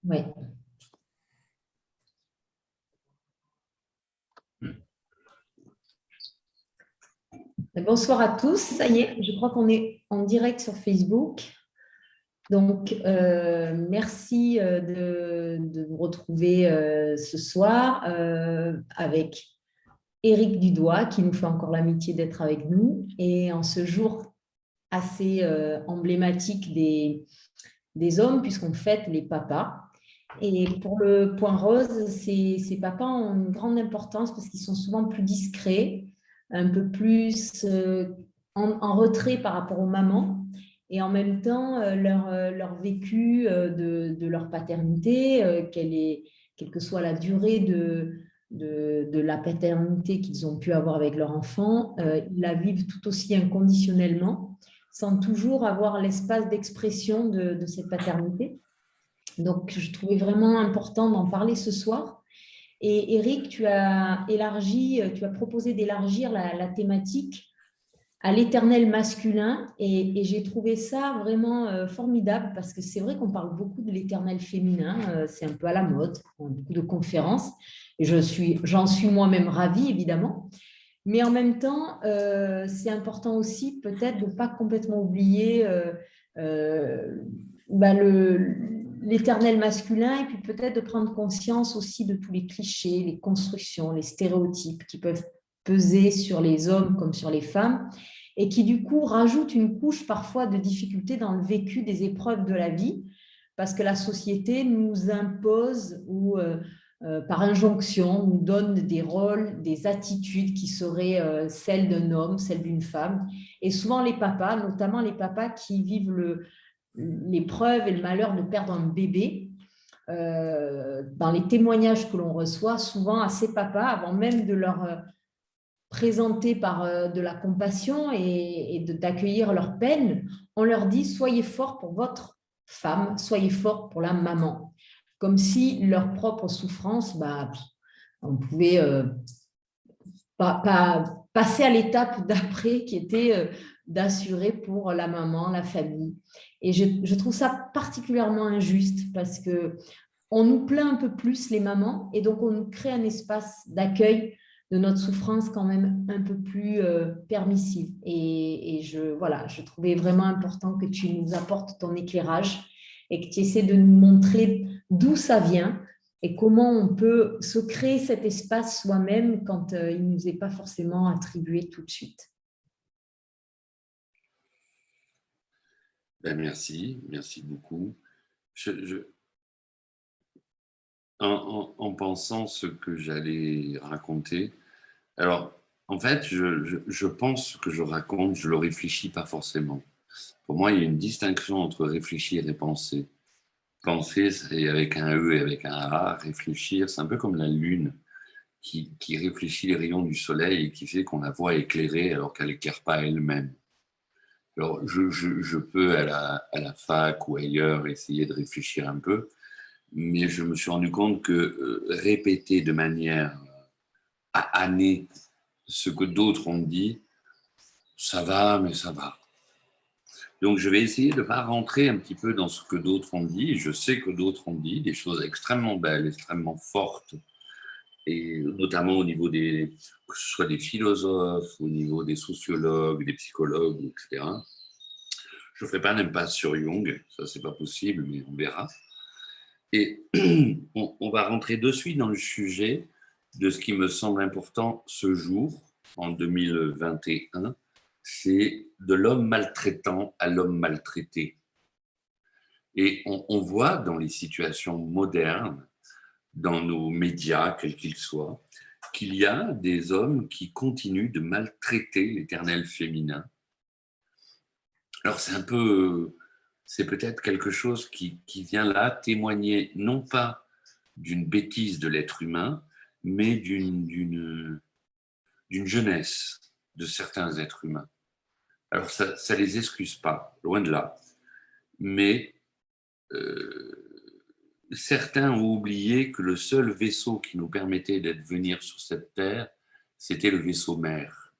Oui. Bonsoir à tous. Ça y est, je crois qu'on est en direct sur Facebook. Donc, merci de vous retrouver ce soir avec Éric Dudoit, qui nous fait encore l'amitié d'être avec nous. Et en ce jour assez emblématique des hommes, puisqu'on fête les papas. Et pour le point rose, ces papas ont une grande importance parce qu'ils sont souvent plus discrets, un peu plus en retrait par rapport aux mamans. Et en même temps, leur vécu de leur paternité, quelle que soit la durée de la paternité qu'ils ont pu avoir avec leur enfant, ils la vivent tout aussi inconditionnellement, sans toujours avoir l'espace d'expression de cette paternité. Donc, je trouvais vraiment important d'en parler ce soir. Et Eric, tu as proposé d'élargir la thématique à l'éternel masculin et j'ai trouvé ça vraiment formidable parce que c'est vrai qu'on parle beaucoup de l'éternel féminin, c'est un peu à la mode, on a beaucoup de conférences et j'en suis moi-même ravie évidemment. Mais en même temps, c'est important aussi peut-être de ne pas complètement oublier l'éternel masculin et puis peut-être de prendre conscience aussi de tous les clichés, les constructions, les stéréotypes qui peuvent peser sur les hommes comme sur les femmes et qui du coup rajoutent une couche parfois de difficulté dans le vécu des épreuves de la vie parce que la société nous impose ou par injonction, nous donne des rôles, des attitudes qui seraient celles d'un homme, celles d'une femme. Et souvent les papas, notamment les papas qui vivent l'épreuve et le malheur de perdre un bébé, dans les témoignages que l'on reçoit, souvent à ces papas, avant même de leur présenter par de la compassion et d'accueillir leur peine, on leur dit « soyez forts pour votre femme, soyez forts pour la maman ». Comme si leur propre souffrance, on pouvait passer à l'étape d'après qui était d'assurer pour la maman, la famille. Et je trouve ça particulièrement injuste parce que on nous plaint un peu plus les mamans et donc on nous crée un espace d'accueil de notre souffrance quand même un peu plus permissive. Et je trouvais vraiment important que tu nous apportes ton éclairage et que tu essaies de nous montrer d'où ça vient et comment on peut se créer cet espace soi-même quand il ne nous est pas forcément attribué tout de suite. Merci beaucoup. En pensant ce que j'allais raconter, alors en fait, je pense ce que je raconte, je le réfléchis pas forcément. Pour moi, il y a une distinction entre réfléchir et penser. Penser, c'est avec un E et avec un A. Réfléchir, c'est un peu comme la Lune qui réfléchit les rayons du soleil et qui fait qu'on la voit éclairer alors qu'elle n'éclaire pas elle-même. Alors, je peux à la fac ou ailleurs essayer de réfléchir un peu, mais je me suis rendu compte que répéter de manière année ce que d'autres ont dit, ça va, mais ça va. Donc, je vais essayer de ne pas rentrer un petit peu dans ce que d'autres ont dit. Je sais que d'autres ont dit des choses extrêmement belles, extrêmement fortes, et notamment au niveau que ce soit des philosophes, au niveau des sociologues, des psychologues, etc. Je ne ferai pas l'impasse sur Jung, ça c'est pas possible, mais on verra. Et on va rentrer de suite dans le sujet de ce qui me semble important ce jour, en 2021, c'est de l'homme maltraitant à l'homme maltraité. Et on voit dans les situations modernes, dans nos médias, quels qu'ils soient, qu'il y a des hommes qui continuent de maltraiter l'éternel féminin. Alors c'est peut-être quelque chose qui vient là témoigner non pas d'une bêtise de l'être humain, mais d'une jeunesse de certains êtres humains. Alors ça les excuse pas, loin de là, mais certains ont oublié que le seul vaisseau qui nous permettait d'advenir sur cette terre, c'était le vaisseau mère.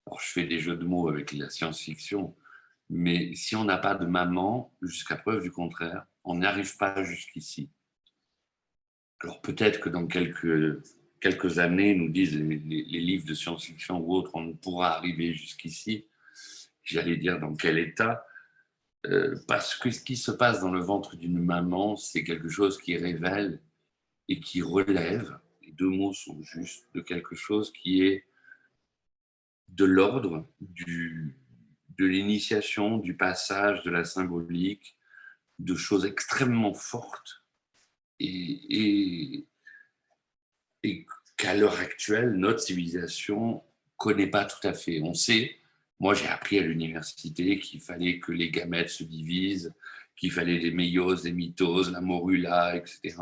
Alors je fais des jeux de mots avec la science-fiction, mais si on n'a pas de maman, jusqu'à preuve du contraire, on n'arrive pas jusqu'ici. Alors peut-être que dans quelques années, nous disent les livres de science-fiction ou autres, on ne pourra arriver jusqu'ici. J'allais dire dans quel état, parce que ce qui se passe dans le ventre d'une maman, c'est quelque chose qui révèle et qui relève, les deux mots sont justes, de quelque chose qui est de l'ordre de l'initiation, du passage, de la symbolique, de choses extrêmement fortes et, et qu'à l'heure actuelle, notre civilisation ne connaît pas tout à fait. On sait, moi j'ai appris à l'université qu'il fallait que les gamètes se divisent, qu'il fallait des méioses, des mitoses, la morula, etc.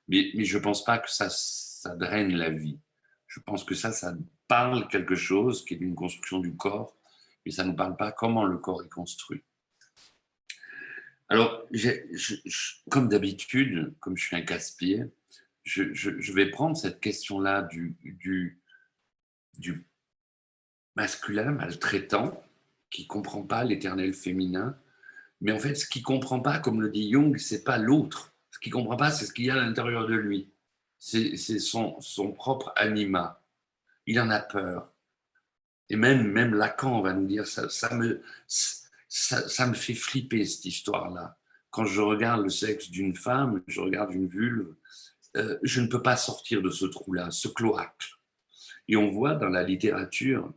Mais je ne pense pas que ça draine la vie. Je pense que ça parle quelque chose qui est une construction du corps, mais ça ne nous parle pas comment le corps est construit. Alors, comme d'habitude, comme je suis un casse-pied, je vais prendre cette question-là du masculin maltraitant qui ne comprend pas l'éternel féminin. Mais en fait, ce qu'il ne comprend pas, comme le dit Jung, ce n'est pas l'autre. Ce qu'il ne comprend pas, c'est ce qu'il y a à l'intérieur de lui. C'est son propre anima. Il en a peur. Et même Lacan va nous dire, ça me fait flipper cette histoire-là. Quand je regarde le sexe d'une femme, je regarde une vulve, je ne peux pas sortir de ce trou-là, ce cloaque. Et on voit dans la littérature,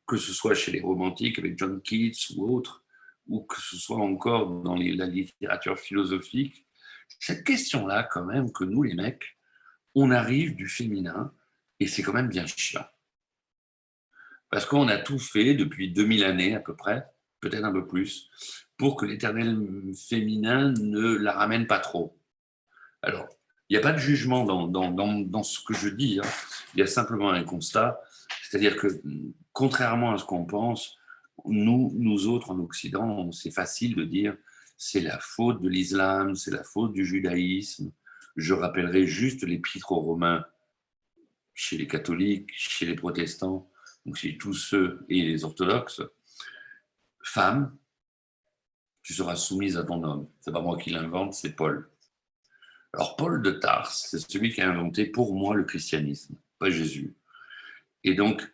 que ce soit chez les romantiques avec John Keats ou autres, ou que ce soit encore dans la littérature philosophique, cette question-là, quand même, que nous, les mecs, on arrive du féminin, et c'est quand même bien chiant. Parce qu'on a tout fait depuis 2000 années à peu près, peut-être un peu plus, pour que l'éternel féminin ne la ramène pas trop. Alors, il n'y a pas de jugement dans ce que je dis, hein. Il y a simplement un constat, c'est-à-dire que, contrairement à ce qu'on pense, nous autres en Occident, c'est facile de dire c'est la faute de l'islam, c'est la faute du judaïsme. Je rappellerai juste l'épître aux Romains chez les catholiques, chez les protestants, donc chez tous ceux et les orthodoxes. Femme, tu seras soumise à ton homme. C'est pas moi qui l'invente, c'est Paul. Alors, Paul de Tarse, c'est celui qui a inventé pour moi le christianisme, pas Jésus. Et donc,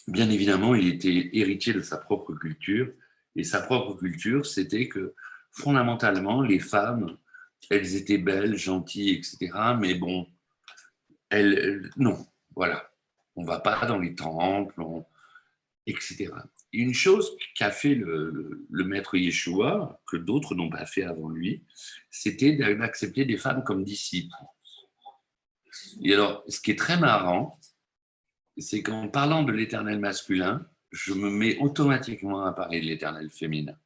bien évidemment, il était héritier de sa propre culture. Et sa propre culture, c'était que fondamentalement, les femmes, elles étaient belles, gentilles, etc. Mais bon, non, voilà. On ne va pas dans les temples, etc. Et une chose qu'a fait le maître Yeshua, que d'autres n'ont pas fait avant lui, c'était d'accepter des femmes comme disciples. Et alors, ce qui est très marrant, c'est qu'en parlant de l'éternel masculin, je me mets automatiquement à parler de l'éternel féminin.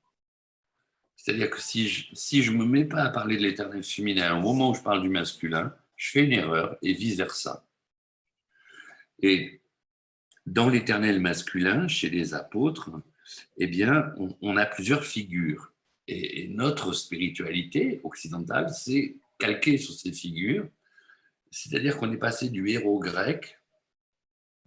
C'est-à-dire que si je ne me mets pas à parler de l'éternel féminin au moment où je parle du masculin, je fais une erreur et vice-versa. Et dans l'éternel masculin, chez les apôtres, eh bien, on a plusieurs figures. Et notre spiritualité occidentale s'est calquée sur ces figures. C'est-à-dire qu'on est passé du héros grec,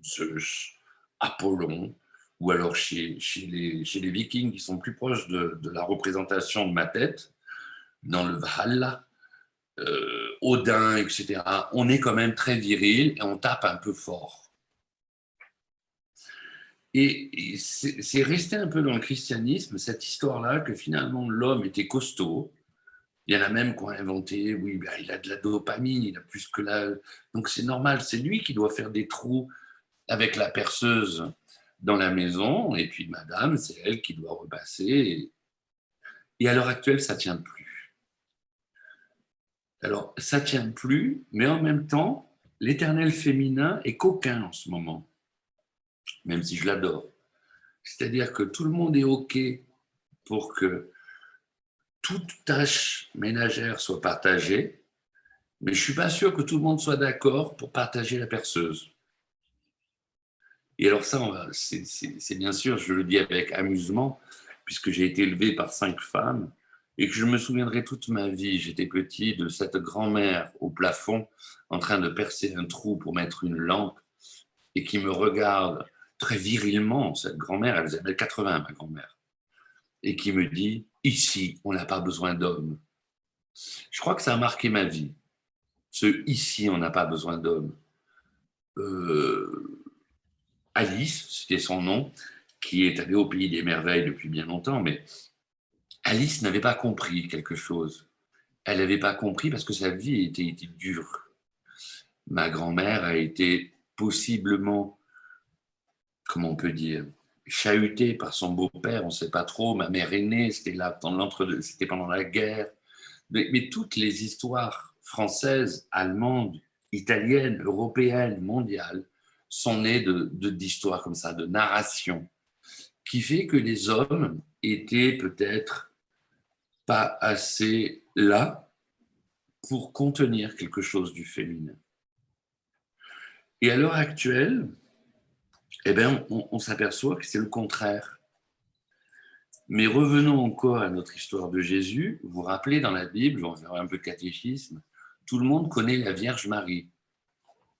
Zeus, Apollon, ou alors chez les Vikings qui sont plus proches de la représentation de ma tête, dans le Valhalla, Odin, etc. On est quand même très viril et on tape un peu fort. Et c'est resté un peu dans le christianisme, cette histoire-là, que finalement l'homme était costaud. Il y en a même qui ont inventé, oui, ben, il a de la dopamine, il a plus que la... Donc c'est normal, c'est lui qui doit faire des trous avec la perceuse dans la maison, et puis madame, c'est elle qui doit repasser. Et à l'heure actuelle, ça ne tient plus. Alors, ça ne tient plus, mais en même temps, l'éternel féminin est coquin en ce moment, même si je l'adore. C'est-à-dire que tout le monde est OK pour que toute tâche ménagère soit partagée, mais je ne suis pas sûr que tout le monde soit d'accord pour partager la perceuse. Et alors ça, c'est bien sûr, je le dis avec amusement, puisque j'ai été élevé par 5 femmes, et que je me souviendrai toute ma vie, j'étais petit, de cette grand-mère au plafond, en train de percer un trou pour mettre une lampe, et qui me regarde très virilement, cette grand-mère, elle faisait 1m80, ma grand-mère, et qui me dit, ici, on n'a pas besoin d'hommes. Je crois que ça a marqué ma vie. Ici, on n'a pas besoin d'hommes. Alice, c'était son nom, qui est allée au pays des merveilles depuis bien longtemps, mais Alice n'avait pas compris quelque chose. Elle n'avait pas compris parce que sa vie était dure. Ma grand-mère a été possiblement, comment on peut dire, chahutée par son beau-père, on ne sait pas trop. Ma mère aînée, c'était là, c'était pendant la guerre. Mais toutes les histoires françaises, allemandes, italiennes, européennes, mondiales, sont nées d'histoires comme ça, de narration, qui fait que les hommes étaient peut-être pas assez là pour contenir quelque chose du féminin. Et à l'heure actuelle, eh bien, on s'aperçoit que c'est le contraire. Mais revenons encore à notre histoire de Jésus. Vous vous rappelez, dans la Bible, on va faire un peu de catéchisme, tout le monde connaît la Vierge Marie.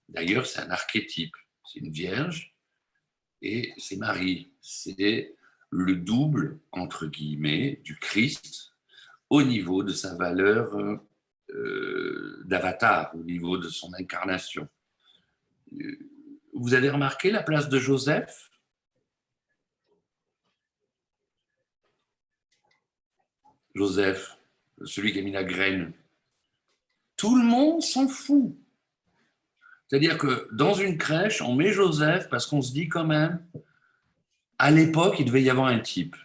D'ailleurs, c'est un archétype. C'est une Vierge et c'est Marie. C'est le double, entre guillemets, du Christ au niveau de sa valeur d'avatar, au niveau de son incarnation. Vous avez remarqué la place de Joseph? Joseph, celui qui a mis la graine. Tout le monde s'en fout. C'est-à-dire que dans une crèche, on met Joseph parce qu'on se dit quand même, à l'époque, il devait y avoir un type.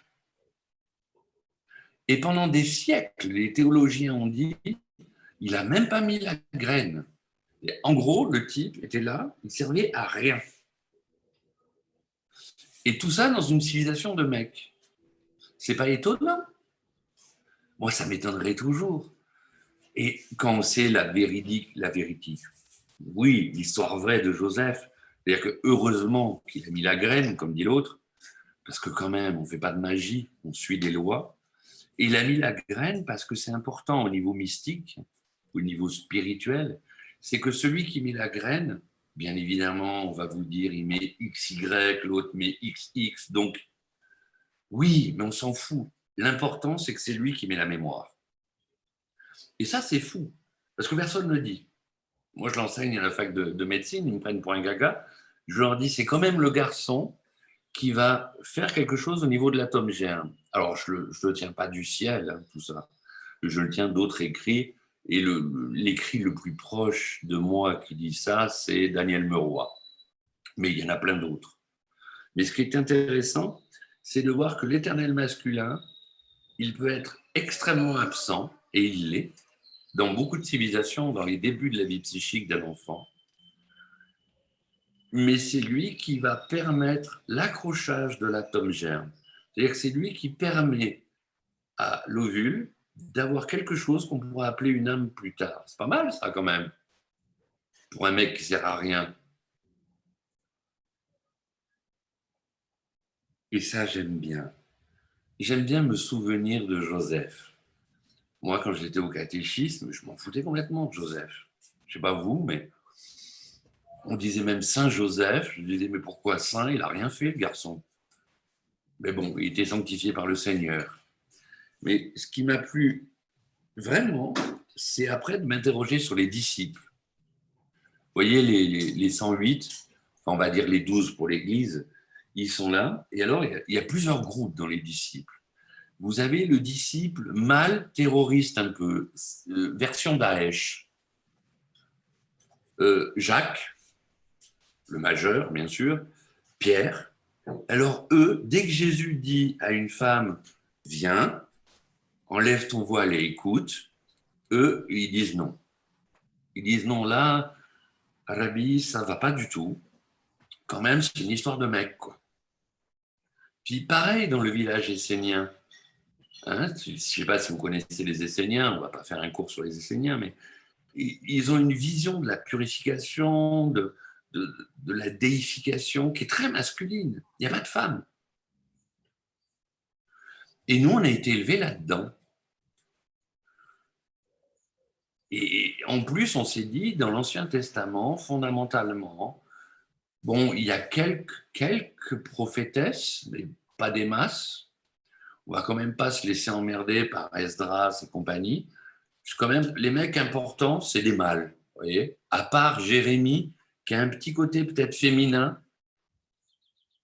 Et pendant des siècles, les théologiens ont dit, il n'a même pas mis la graine. Et en gros, le type était là, il ne servait à rien. Et tout ça dans une civilisation de mecs. C'est pas étonnant. Moi, ça m'étonnerait toujours. Et quand on sait la véridique, oui, l'histoire vraie de Joseph, c'est-à-dire que heureusement qu'il a mis la graine, comme dit l'autre, parce que quand même, on ne fait pas de magie, on suit des lois. Et il a mis la graine parce que c'est important au niveau mystique, au niveau spirituel, c'est que celui qui met la graine, bien évidemment, on va vous dire, il met XY, l'autre met XX, donc oui, mais on s'en fout. L'important, c'est que c'est lui qui met la mémoire. Et ça, c'est fou, parce que personne ne le dit. Moi, je l'enseigne à la fac de médecine, ils me prennent pour un gaga. Je leur dis, c'est quand même le garçon qui va faire quelque chose au niveau de l'atome germe. Alors, je ne le tiens pas du ciel, hein, tout ça. Je le tiens d'autres écrits. Et l'écrit le plus proche de moi qui dit ça, c'est Daniel Meroy. Mais il y en a plein d'autres. Mais ce qui est intéressant, c'est de voir que l'éternel masculin, il peut être extrêmement absent, et il l'est, dans beaucoup de civilisations, dans les débuts de la vie psychique d'un enfant. Mais c'est lui qui va permettre l'accrochage de l'atome germe. C'est-à-dire que c'est lui qui permet à l'ovule d'avoir quelque chose qu'on pourra appeler une âme plus tard. C'est pas mal ça quand même, pour un mec qui sert à rien. Et ça, j'aime bien. J'aime bien me souvenir de Joseph. Moi, quand j'étais au catéchisme, je m'en foutais complètement de Joseph. Je sais pas vous, mais on disait même Saint Joseph. Je disais, mais pourquoi Saint? Il n'a rien fait, le garçon. Mais bon, il était sanctifié par le Seigneur. Mais ce qui m'a plu vraiment, c'est après de m'interroger sur les disciples. Vous voyez, les 108, enfin, on va dire les 12 pour l'Église, ils sont là. Et alors, il y a plusieurs groupes dans les disciples. Vous avez le disciple mâle terroriste un peu, version Daesh. Jacques, le majeur, bien sûr, Pierre. Alors eux, dès que Jésus dit à une femme, viens, enlève ton voile et écoute, eux, ils disent non. Ils disent non, là, Rabbi, ça ne va pas du tout. Quand même, c'est une histoire de mec, quoi. Puis pareil dans le village essénien. Hein, je ne sais pas si vous connaissez les Esséniens, on ne va pas faire un cours sur les Esséniens, mais ils ont une vision de la purification, de la déification qui est très masculine. Il n'y a pas de femme. Et nous, on a été élevés là-dedans. Et en plus, on s'est dit, dans l'Ancien Testament, fondamentalement, bon, il y a quelques prophétesses, mais pas des masses. On va quand même pas se laisser emmerder par Esdras et compagnie. Quand même, les mecs importants, c'est des mâles. voyez, à part Jérémie, qui a un petit côté peut-être féminin.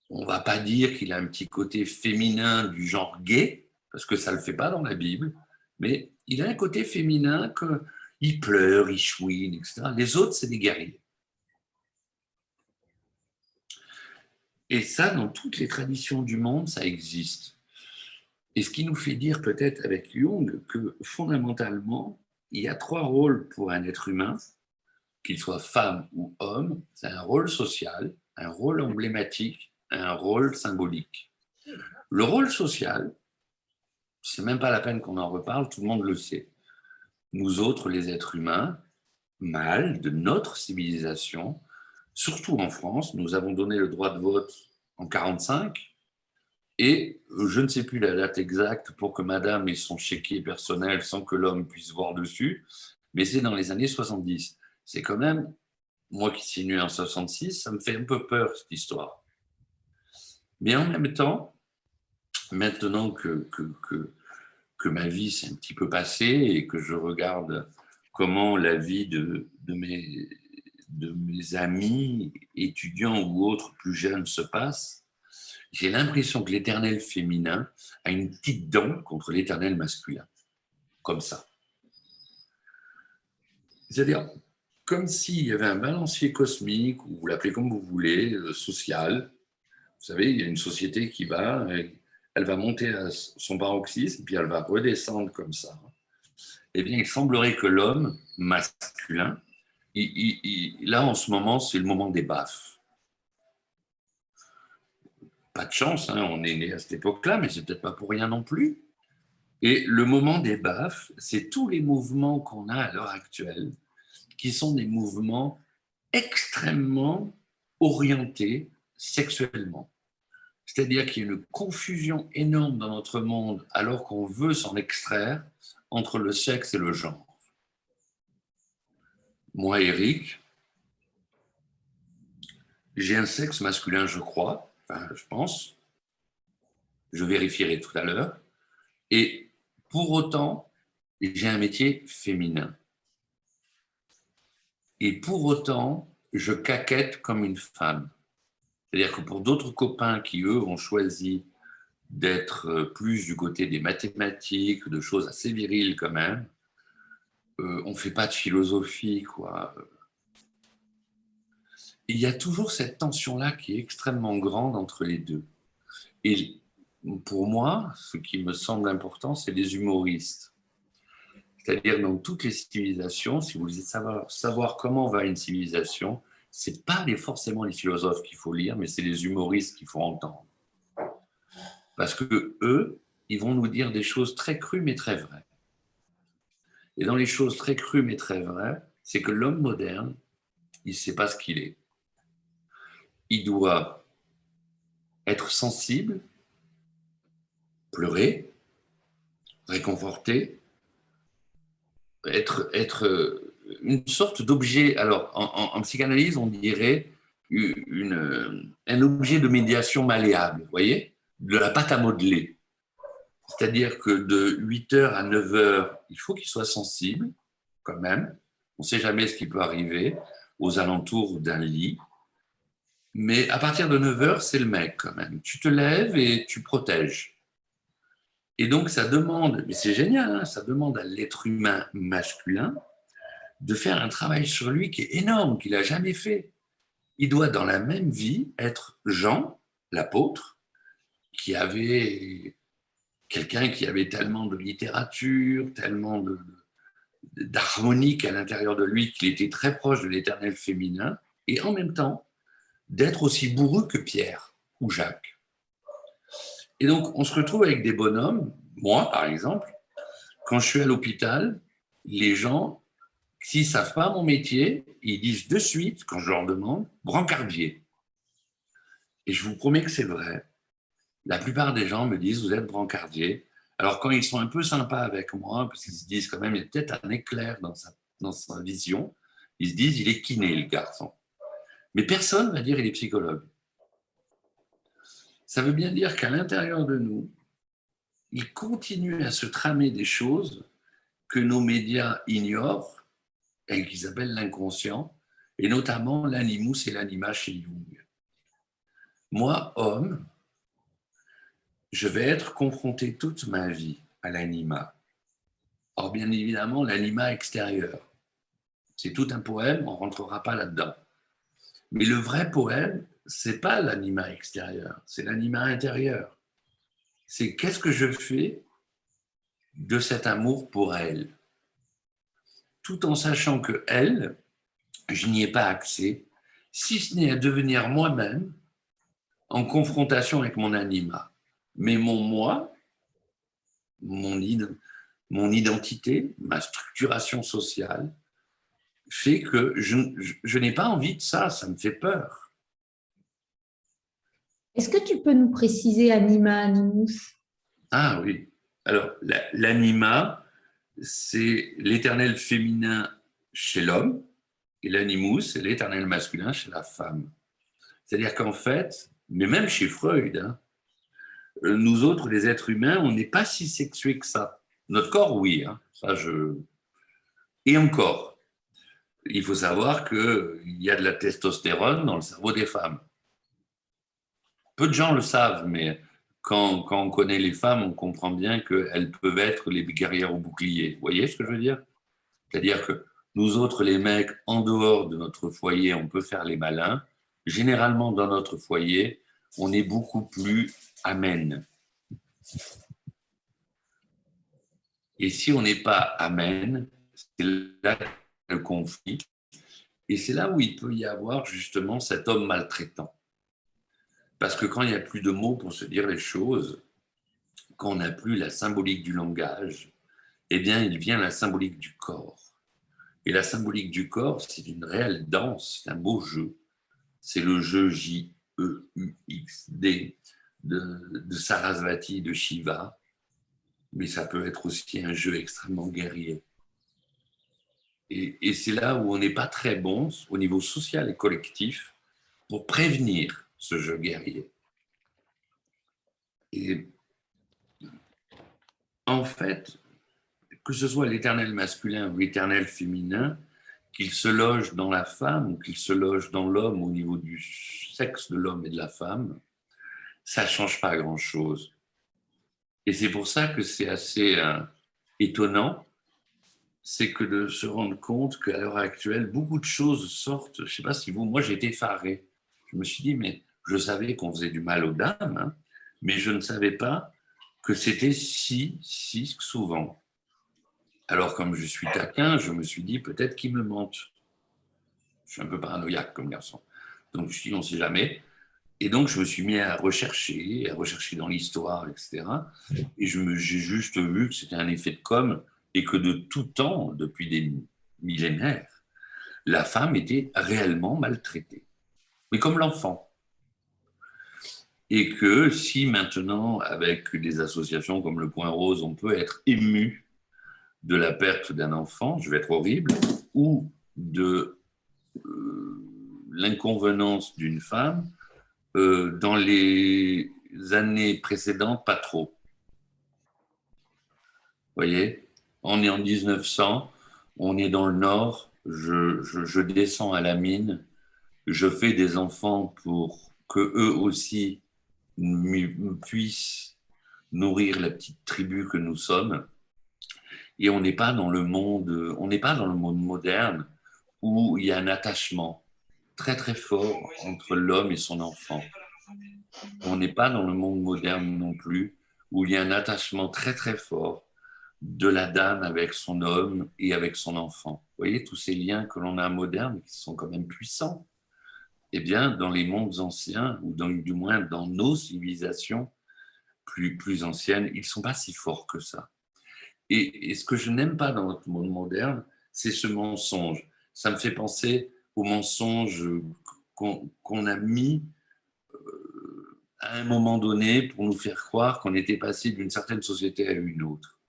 On ne va pas dire qu'il a un petit côté féminin du genre gay, parce que ça ne le fait pas dans la Bible, mais il a un côté féminin qu'il pleure, il chouine, etc. Les autres, c'est des guerriers. Et ça, dans toutes les traditions du monde, ça existe. Et ce qui nous fait dire peut-être avec Jung que fondamentalement, il y a 3 rôles pour un être humain, qu'il soit femme ou homme. C'est un rôle social, un rôle emblématique, un rôle symbolique. Le rôle social, c'est même pas la peine qu'on en reparle, tout le monde le sait. Nous autres, les êtres humains, mâles de notre civilisation, surtout en France, nous avons donné le droit de vote en 1945, et je ne sais plus la date exacte pour que madame ait son chéquier personnel sans que l'homme puisse voir dessus, mais c'est dans les années 70. C'est quand même, moi qui suis né en 66, ça me fait un peu peur cette histoire. Mais en même temps, maintenant que ma vie s'est un petit peu passée et que je regarde comment la vie de mes amis, étudiants ou autres plus jeunes se passe, j'ai l'impression que l'éternel féminin a une petite dent contre l'éternel masculin. Comme ça. C'est-à-dire, comme s'il y avait un balancier cosmique, ou vous l'appelez comme vous voulez, social. Vous savez, il y a une société qui va, elle va monter à son paroxysme, puis elle va redescendre comme ça. Eh bien, il semblerait que l'homme masculin, là, en ce moment, c'est le moment des baffes. Pas de chance, hein, on est né à cette époque-là, mais c'est peut-être pas pour rien non plus. Et le moment des baffes, c'est tous les mouvements qu'on a à l'heure actuelle, qui sont des mouvements extrêmement orientés sexuellement. C'est-à-dire qu'il y a une confusion énorme dans notre monde, alors qu'on veut s'en extraire, entre le sexe et le genre. Moi, Eric, j'ai un sexe masculin, je crois, enfin, je pense, je vérifierai tout à l'heure, et pour autant, j'ai un métier féminin. Et pour autant, je caquette comme une femme. C'est-à-dire que pour d'autres copains qui, eux, ont choisi d'être plus du côté des mathématiques, de choses assez viriles quand même, on ne fait pas de philosophie, quoi. Il y a toujours cette tension-là qui est extrêmement grande entre les deux. Et pour moi, ce qui me semble important, c'est les humoristes. C'est-à-dire, dans toutes les civilisations, si vous voulez savoir comment va une civilisation, ce n'est pas forcément les philosophes qu'il faut lire, mais c'est les humoristes qu'il faut entendre. Parce que eux, ils vont nous dire des choses très crues, mais très vraies. Et dans les choses très crues, mais très vraies, c'est que l'homme moderne, il ne sait pas ce qu'il est. Il doit être sensible, pleurer, réconforter, être une sorte d'objet. Alors, en psychanalyse, on dirait un objet de médiation malléable, vous voyez, de la pâte à modeler. C'est-à-dire que de 8h à 9h, il faut qu'il soit sensible, quand même. On ne sait jamais ce qui peut arriver aux alentours d'un lit. Mais à partir de 9h, c'est le mec, quand même. Tu te lèves et tu protèges. Et donc, ça demande, mais c'est génial, hein, ça demande à l'être humain masculin de faire un travail sur lui qui est énorme, qu'il n'a jamais fait. Il doit, dans la même vie, être Jean, l'apôtre, qui avait quelqu'un qui avait tellement de littérature, tellement d'harmonique à l'intérieur de lui qu'il était très proche de l'éternel féminin, et en même temps, d'être aussi bourru que Pierre ou Jacques. Et donc, on se retrouve avec des bonhommes, moi par exemple, quand je suis à l'hôpital, les gens, s'ils ne savent pas mon métier, ils disent de suite, quand je leur demande, brancardier. Et je vous promets que c'est vrai. La plupart des gens me disent, vous êtes brancardier. Alors, quand ils sont un peu sympas avec moi, parce qu'ils se disent quand même, il y a peut-être un éclair dans sa vision, ils se disent, il est kiné, le garçon. Mais personne ne va dire, il est psychologue. Ça veut bien dire qu'à l'intérieur de nous, il continue à se tramer des choses que nos médias ignorent et qui s'appelle l'inconscient, et notamment l'animus et l'anima chez Jung. Moi, homme, je vais être confronté toute ma vie à l'anima. Or, bien évidemment, l'anima extérieur. C'est tout un poème, on ne rentrera pas là-dedans. Mais le vrai poème, ce n'est pas l'anima extérieur, c'est l'anima intérieur. C'est qu'est-ce que je fais de cet amour pour elle, tout en sachant que elle, je n'y ai pas accès, si ce n'est à devenir moi-même en confrontation avec mon anima. Mais mon moi, mon identité, ma structuration sociale, fait que je n'ai pas envie de ça, ça me fait peur. Est-ce que tu peux nous préciser anima, animus? Ah oui. Alors, l'anima, c'est l'éternel féminin chez l'homme, et l'animus, c'est l'éternel masculin chez la femme. C'est-à-dire qu'en fait, mais même chez Freud, hein, nous autres, les êtres humains, on n'est pas si sexués que ça. Notre corps, oui. Hein, ça, Et encore, il faut savoir qu'il y a de la testostérone dans le cerveau des femmes. Peu de gens le savent, mais quand on connaît les femmes, on comprend bien qu'elles peuvent être les guerrières au bouclier. Vous voyez ce que je veux dire? C'est-à-dire que nous autres, les mecs, en dehors de notre foyer, on peut faire les malins. Généralement, dans notre foyer, on est beaucoup plus amen. Et si on n'est pas amen, c'est là le conflit. Et c'est là où il peut y avoir justement cet homme maltraitant. Parce que quand il n'y a plus de mots pour se dire les choses, quand on n'a plus la symbolique du langage, eh bien, il vient la symbolique du corps. Et la symbolique du corps, c'est une réelle danse, c'est un beau jeu. C'est le jeu J-E-U-X-D de Sarasvati, de Shiva, mais ça peut être aussi un jeu extrêmement guerrier. Et c'est là où on n'est pas très bon au niveau social et collectif pour prévenir ce jeu guerrier. Et en fait, que ce soit l'éternel masculin ou l'éternel féminin, qu'il se loge dans la femme ou qu'il se loge dans l'homme au niveau du sexe de l'homme et de la femme, ça ne change pas grand-chose. Et c'est pour ça que c'est assez étonnant, c'est que de se rendre compte qu'à l'heure actuelle, beaucoup de choses sortent. Je ne sais pas si vous, moi j'ai été effaré. Je me suis dit, mais je savais qu'on faisait du mal aux dames, hein, mais je ne savais pas que c'était si souvent. Alors, comme je suis taquin, je me suis dit, peut-être qu'il me mente. Je suis un peu paranoïaque comme garçon. Donc, je me suis dit, on ne sait jamais. Et donc, je me suis mis à rechercher dans l'histoire, etc. Et j'ai juste vu que c'était un effet de com' et que de tout temps, depuis des millénaires, la femme était réellement maltraitée. Mais comme l'enfant. Et que si maintenant, avec des associations comme le Point Rose, on peut être ému de la perte d'un enfant, je vais être horrible, ou de l'inconvenance d'une femme, dans les années précédentes, pas trop. Vous voyez, on est en 1900, on est dans le Nord, je descends à la mine, je fais des enfants pour que eux aussi puissent nourrir la petite tribu que nous sommes. Et on n'est pas dans le monde, on n'est pas dans le monde moderne où il y a un attachement très très fort entre l'homme et son enfant. On n'est pas dans le monde moderne non plus où il y a un attachement très très fort de la dame avec son homme et avec son enfant. Vous voyez, tous ces liens que l'on a modernes qui sont quand même puissants. Eh bien, dans les mondes anciens, ou du moins dans nos civilisations plus anciennes, ils ne sont pas si forts que ça. Et ce que je n'aime pas dans notre monde moderne, c'est ce mensonge. Ça me fait penser au mensonge qu'on a mis à un moment donné pour nous faire croire qu'on était passé d'une certaine société à une autre.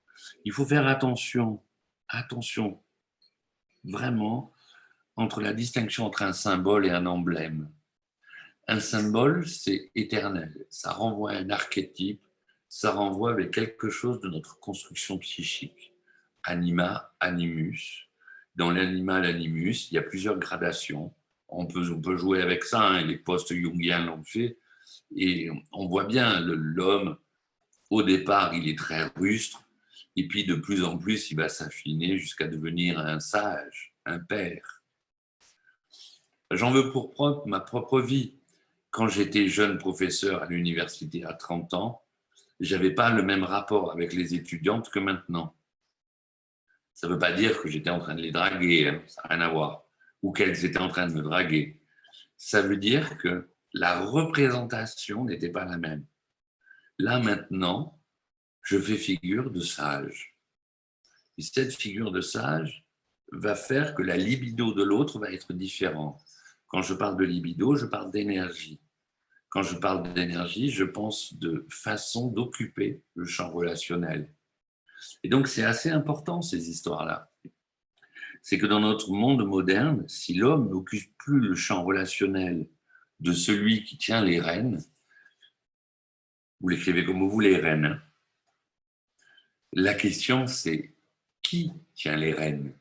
Il faut faire attention, vraiment, entre la distinction entre un symbole et un emblème. Un symbole, c'est éternel. Ça renvoie à un archétype, ça renvoie avec quelque chose de notre construction psychique. Anima, animus. dans l'animal animus, il y a plusieurs gradations. On peut jouer avec ça, hein, les post-jungiens l'ont fait. Et on voit bien l'homme, au départ, il est très rustre, et puis de plus en plus, il va s'affiner jusqu'à devenir un sage, un père. J'en veux pour preuve ma propre vie. Quand j'étais jeune professeur à l'université à 30 ans, je n'avais pas le même rapport avec les étudiantes que maintenant. Ça ne veut pas dire que j'étais en train de les draguer, hein, ça n'a rien à voir, ou qu'elles étaient en train de me draguer. Ça veut dire que la représentation n'était pas la même. Là, maintenant, je fais figure de sage. Et cette figure de sage va faire que la libido de l'autre va être différente. Quand je parle de libido, je parle d'énergie. Quand je parle d'énergie, je pense de façon d'occuper le champ relationnel. Et donc, c'est assez important, ces histoires-là. C'est que dans notre monde moderne, si l'homme n'occupe plus le champ relationnel de celui qui tient les rênes, vous l'écrivez comme vous voulez, rênes, hein, la question c'est qui tient les rênes?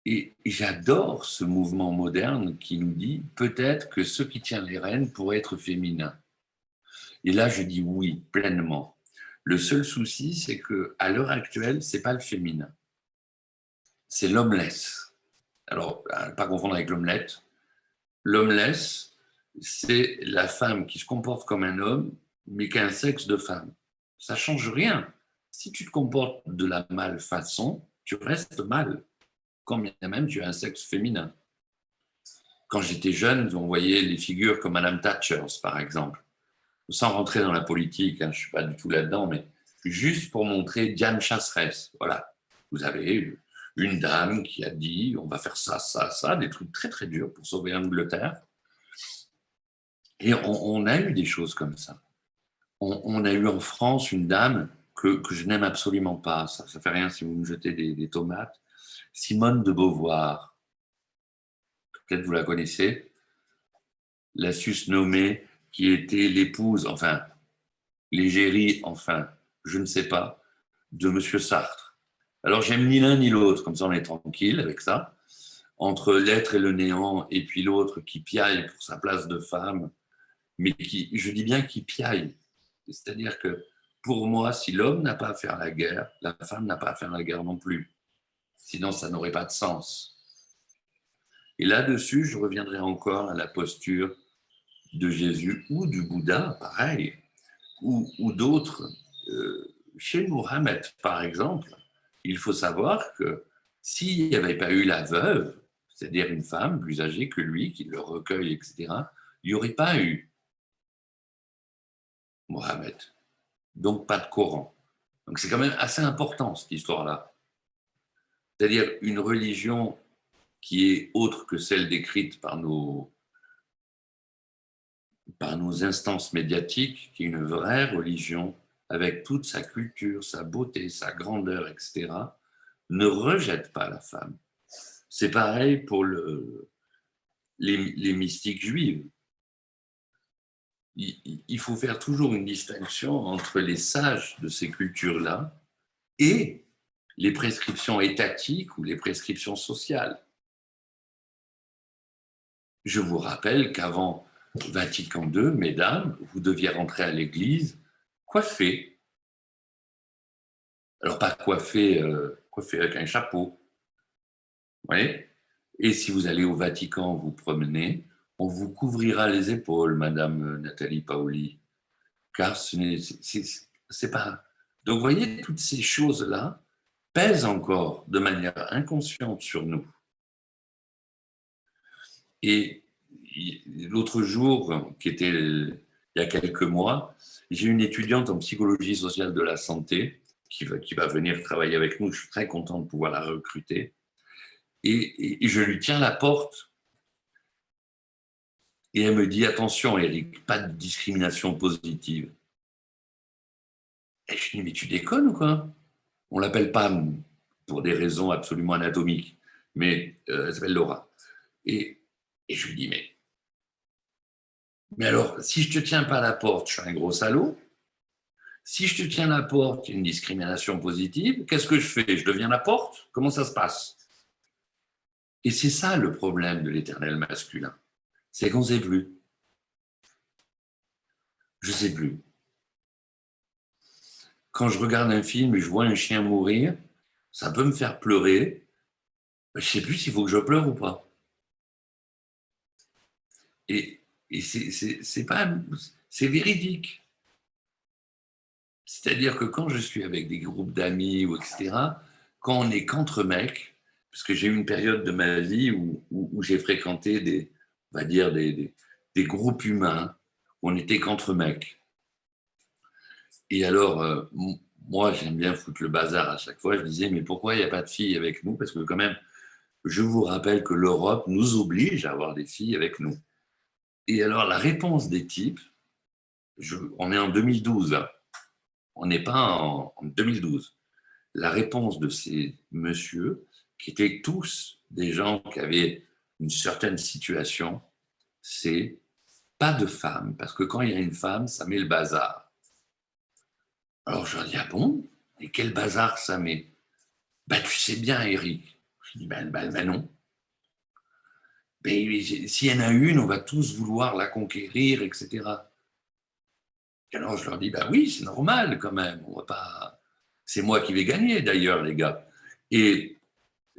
Et j'adore ce mouvement moderne qui nous dit peut-être que ce qui tient les rênes pourrait être féminin. Et là, je dis oui, pleinement. Le seul souci, c'est qu'à l'heure actuelle, ce n'est pas le féminin. C'est l'homeless. Alors, à ne pas confondre avec l'omelette. L'homeless, c'est la femme qui se comporte comme un homme, mais qui a un sexe de femme. Ça ne change rien. Si tu te comportes de la malfaçon, tu restes mal, quand bien même tu as un sexe féminin. Quand j'étais jeune, on voyait les figures comme Madame Thatcher, par exemple. Sans rentrer dans la politique, hein, je ne suis pas du tout là-dedans, mais juste pour montrer Diane Chasseresse. Voilà. Vous avez une dame qui a dit on va faire ça, ça, ça, des trucs très, très durs pour sauver l'Angleterre. Et on a eu des choses comme ça. On a eu en France une dame que je n'aime absolument pas. Ça ne fait rien si vous me jetez des tomates. Simone de Beauvoir. Peut-être vous la connaissez. La susnommée qui était l'épouse, enfin, l'égérie, enfin, je ne sais pas, de Monsieur Sartre. Alors, j'aime ni l'un ni l'autre, comme ça on est tranquille avec ça. Entre l'être et le néant, et puis l'autre qui piaille pour sa place de femme, mais qui, je dis bien qui piaille. C'est-à-dire que pour moi, si l'homme n'a pas à faire la guerre, la femme n'a pas à faire la guerre non plus. Sinon, ça n'aurait pas de sens. Et là-dessus, je reviendrai encore à la posture de Jésus ou du Bouddha, pareil, ou d'autres. Chez Mohammed, par exemple, il faut savoir que s'il n'y avait pas eu la veuve, c'est-à-dire une femme plus âgée que lui, qui le recueille, etc., il n'y aurait pas eu Mohammed. Donc pas de Coran. Donc c'est quand même assez important, cette histoire-là. C'est-à-dire une religion qui est autre que celle décrite par nos instances médiatiques, qui est une vraie religion, avec toute sa culture, sa beauté, sa grandeur, etc., ne rejette pas la femme. C'est pareil pour les mystiques juives. Il faut faire toujours une distinction entre les sages de ces cultures-là et les prescriptions étatiques ou les prescriptions sociales. Je vous rappelle qu'avant Vatican II, mesdames, vous deviez rentrer à l'église coiffée. Alors, pas coiffée avec un chapeau. Vous voyez ? Et si vous allez au Vatican, vous promenez, on vous couvrira les épaules, madame Nathalie Paoli, car c'est pas. Donc, vous voyez, toutes ces choses-là pèsent encore de manière inconsciente sur nous. Et l'autre jour, qui était il y a quelques mois, j'ai une étudiante en psychologie sociale de la santé qui va venir travailler avec nous. Je suis très content de pouvoir la recruter. Et je lui tiens la porte. Et elle me dit, attention Eric, pas de discrimination positive. Et je dis, mais tu déconnes ou quoi? On ne l'appelle pas pour des raisons absolument anatomiques, mais elle s'appelle Laura. Et je lui dis, mais alors, si je ne te tiens pas à la porte, je suis un gros salaud. Si je te tiens la porte, il y a une discrimination positive, qu'est-ce que je fais? Je deviens la porte? Comment ça se passe? Et c'est ça le problème de l'éternel masculin. C'est qu'on ne sait plus. Je ne sais plus. Quand je regarde un film et je vois un chien mourir, ça peut me faire pleurer. Je ne sais plus s'il faut que je pleure ou pas. Et c'est pas, c'est véridique. C'est-à-dire que quand je suis avec des groupes d'amis ou etc., quand on n'est qu'entre mecs, parce que j'ai eu une période de ma vie où j'ai fréquenté des, on va dire des groupes humains où on n'était qu'entre mecs. Et alors, moi, j'aime bien foutre le bazar à chaque fois. Je disais, mais pourquoi il n'y a pas de filles avec nous? Parce que quand même, je vous rappelle que l'Europe nous oblige à avoir des filles avec nous. Et alors, la réponse des types, on est en 2012, hein. On n'est pas en 2012. La réponse de ces messieurs, qui étaient tous des gens qui avaient une certaine situation, c'est pas de femmes, parce que quand il y a une femme, ça met le bazar. Alors je leur dis, ah bon? Et quel bazar ça met? Ben, tu sais bien, Eric. Je dis, ben non. Ben, s'il y en a une, on va tous vouloir la conquérir, etc. Et alors je leur dis, ben oui, c'est normal quand même. On va pas... C'est moi qui vais gagner d'ailleurs, les gars. Et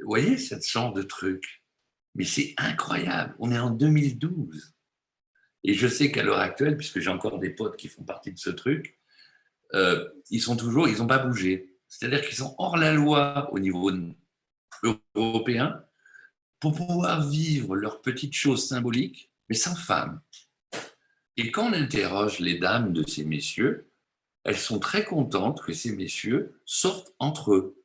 vous voyez, cette sorte de truc. Mais c'est incroyable. On est en 2012. Et je sais qu'à l'heure actuelle, puisque j'ai encore des potes qui font partie de ce truc, ils n'ont pas bougé. C'est-à-dire qu'ils sont hors la loi au niveau européen pour pouvoir vivre leurs petites choses symboliques, mais sans femme. Et quand on interroge les dames de ces messieurs, elles sont très contentes que ces messieurs sortent entre eux.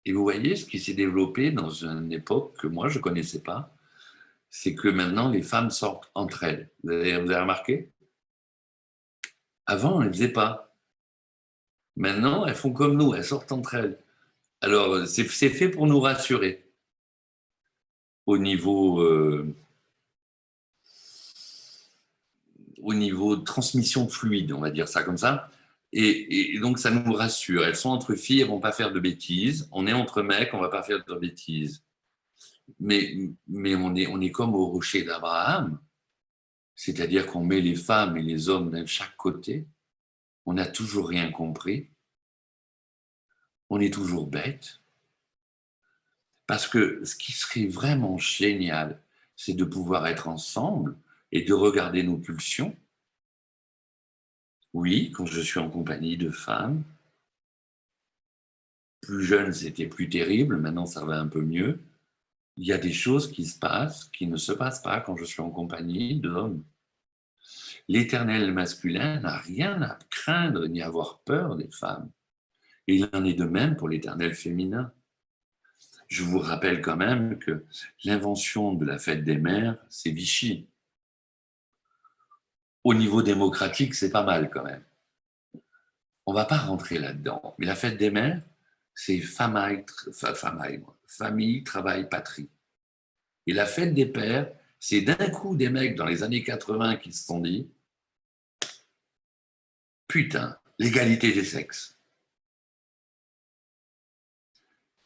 Et vous voyez ce qui s'est développé dans une époque que moi, je ne connaissais pas, c'est que maintenant, les femmes sortent entre elles. Vous avez remarqué? Avant, elles ne faisaient pas. Maintenant, elles font comme nous, elles sortent entre elles. Alors, c'est fait pour nous rassurer au au niveau de transmission de fluide, on va dire ça comme ça. Et donc, ça nous rassure. Elles sont entre filles, elles ne vont pas faire de bêtises. On est entre mecs, on ne va pas faire de bêtises. Mais on est comme au rocher d'Abraham, c'est-à-dire qu'on met les femmes et les hommes de chaque côté. On n'a toujours rien compris. On est toujours bête. Parce que ce qui serait vraiment génial, c'est de pouvoir être ensemble et de regarder nos pulsions. Oui, quand je suis en compagnie de femmes. Plus jeune, c'était plus terrible. Maintenant, ça va un peu mieux. Il y a des choses qui se passent qui ne se passent pas quand je suis en compagnie d'hommes. L'éternel masculin n'a rien à craindre ni à avoir peur des femmes. Et il en est de même pour l'éternel féminin. Je vous rappelle quand même que l'invention de la fête des mères, c'est Vichy. Au niveau démocratique, c'est pas mal quand même. On ne va pas rentrer là-dedans. Mais la fête des mères, c'est famille, travail, patrie. Et la fête des pères, c'est d'un coup des mecs dans les années 80 qui se sont dit putain, l'égalité des sexes.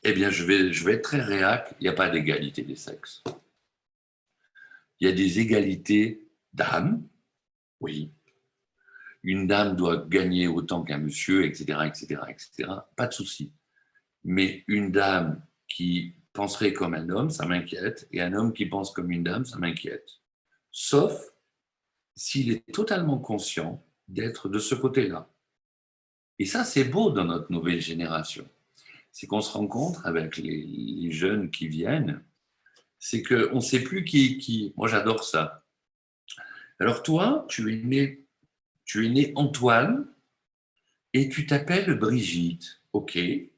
Eh bien, je vais être très réac, il n'y a pas d'égalité des sexes. Il y a des égalités d'âme, oui. Une dame doit gagner autant qu'un monsieur, etc., etc., etc. Pas de souci. Mais une dame qui penserait comme un homme, ça m'inquiète, et un homme qui pense comme une dame, ça m'inquiète. Sauf s'il est totalement conscient d'être de ce côté-là. Et ça, c'est beau dans notre nouvelle génération. C'est qu'on se rencontre avec les jeunes qui viennent, c'est qu'on ne sait plus qui est qui. Moi, j'adore ça. Alors toi, tu es né Antoine et tu t'appelles Brigitte. OK. Et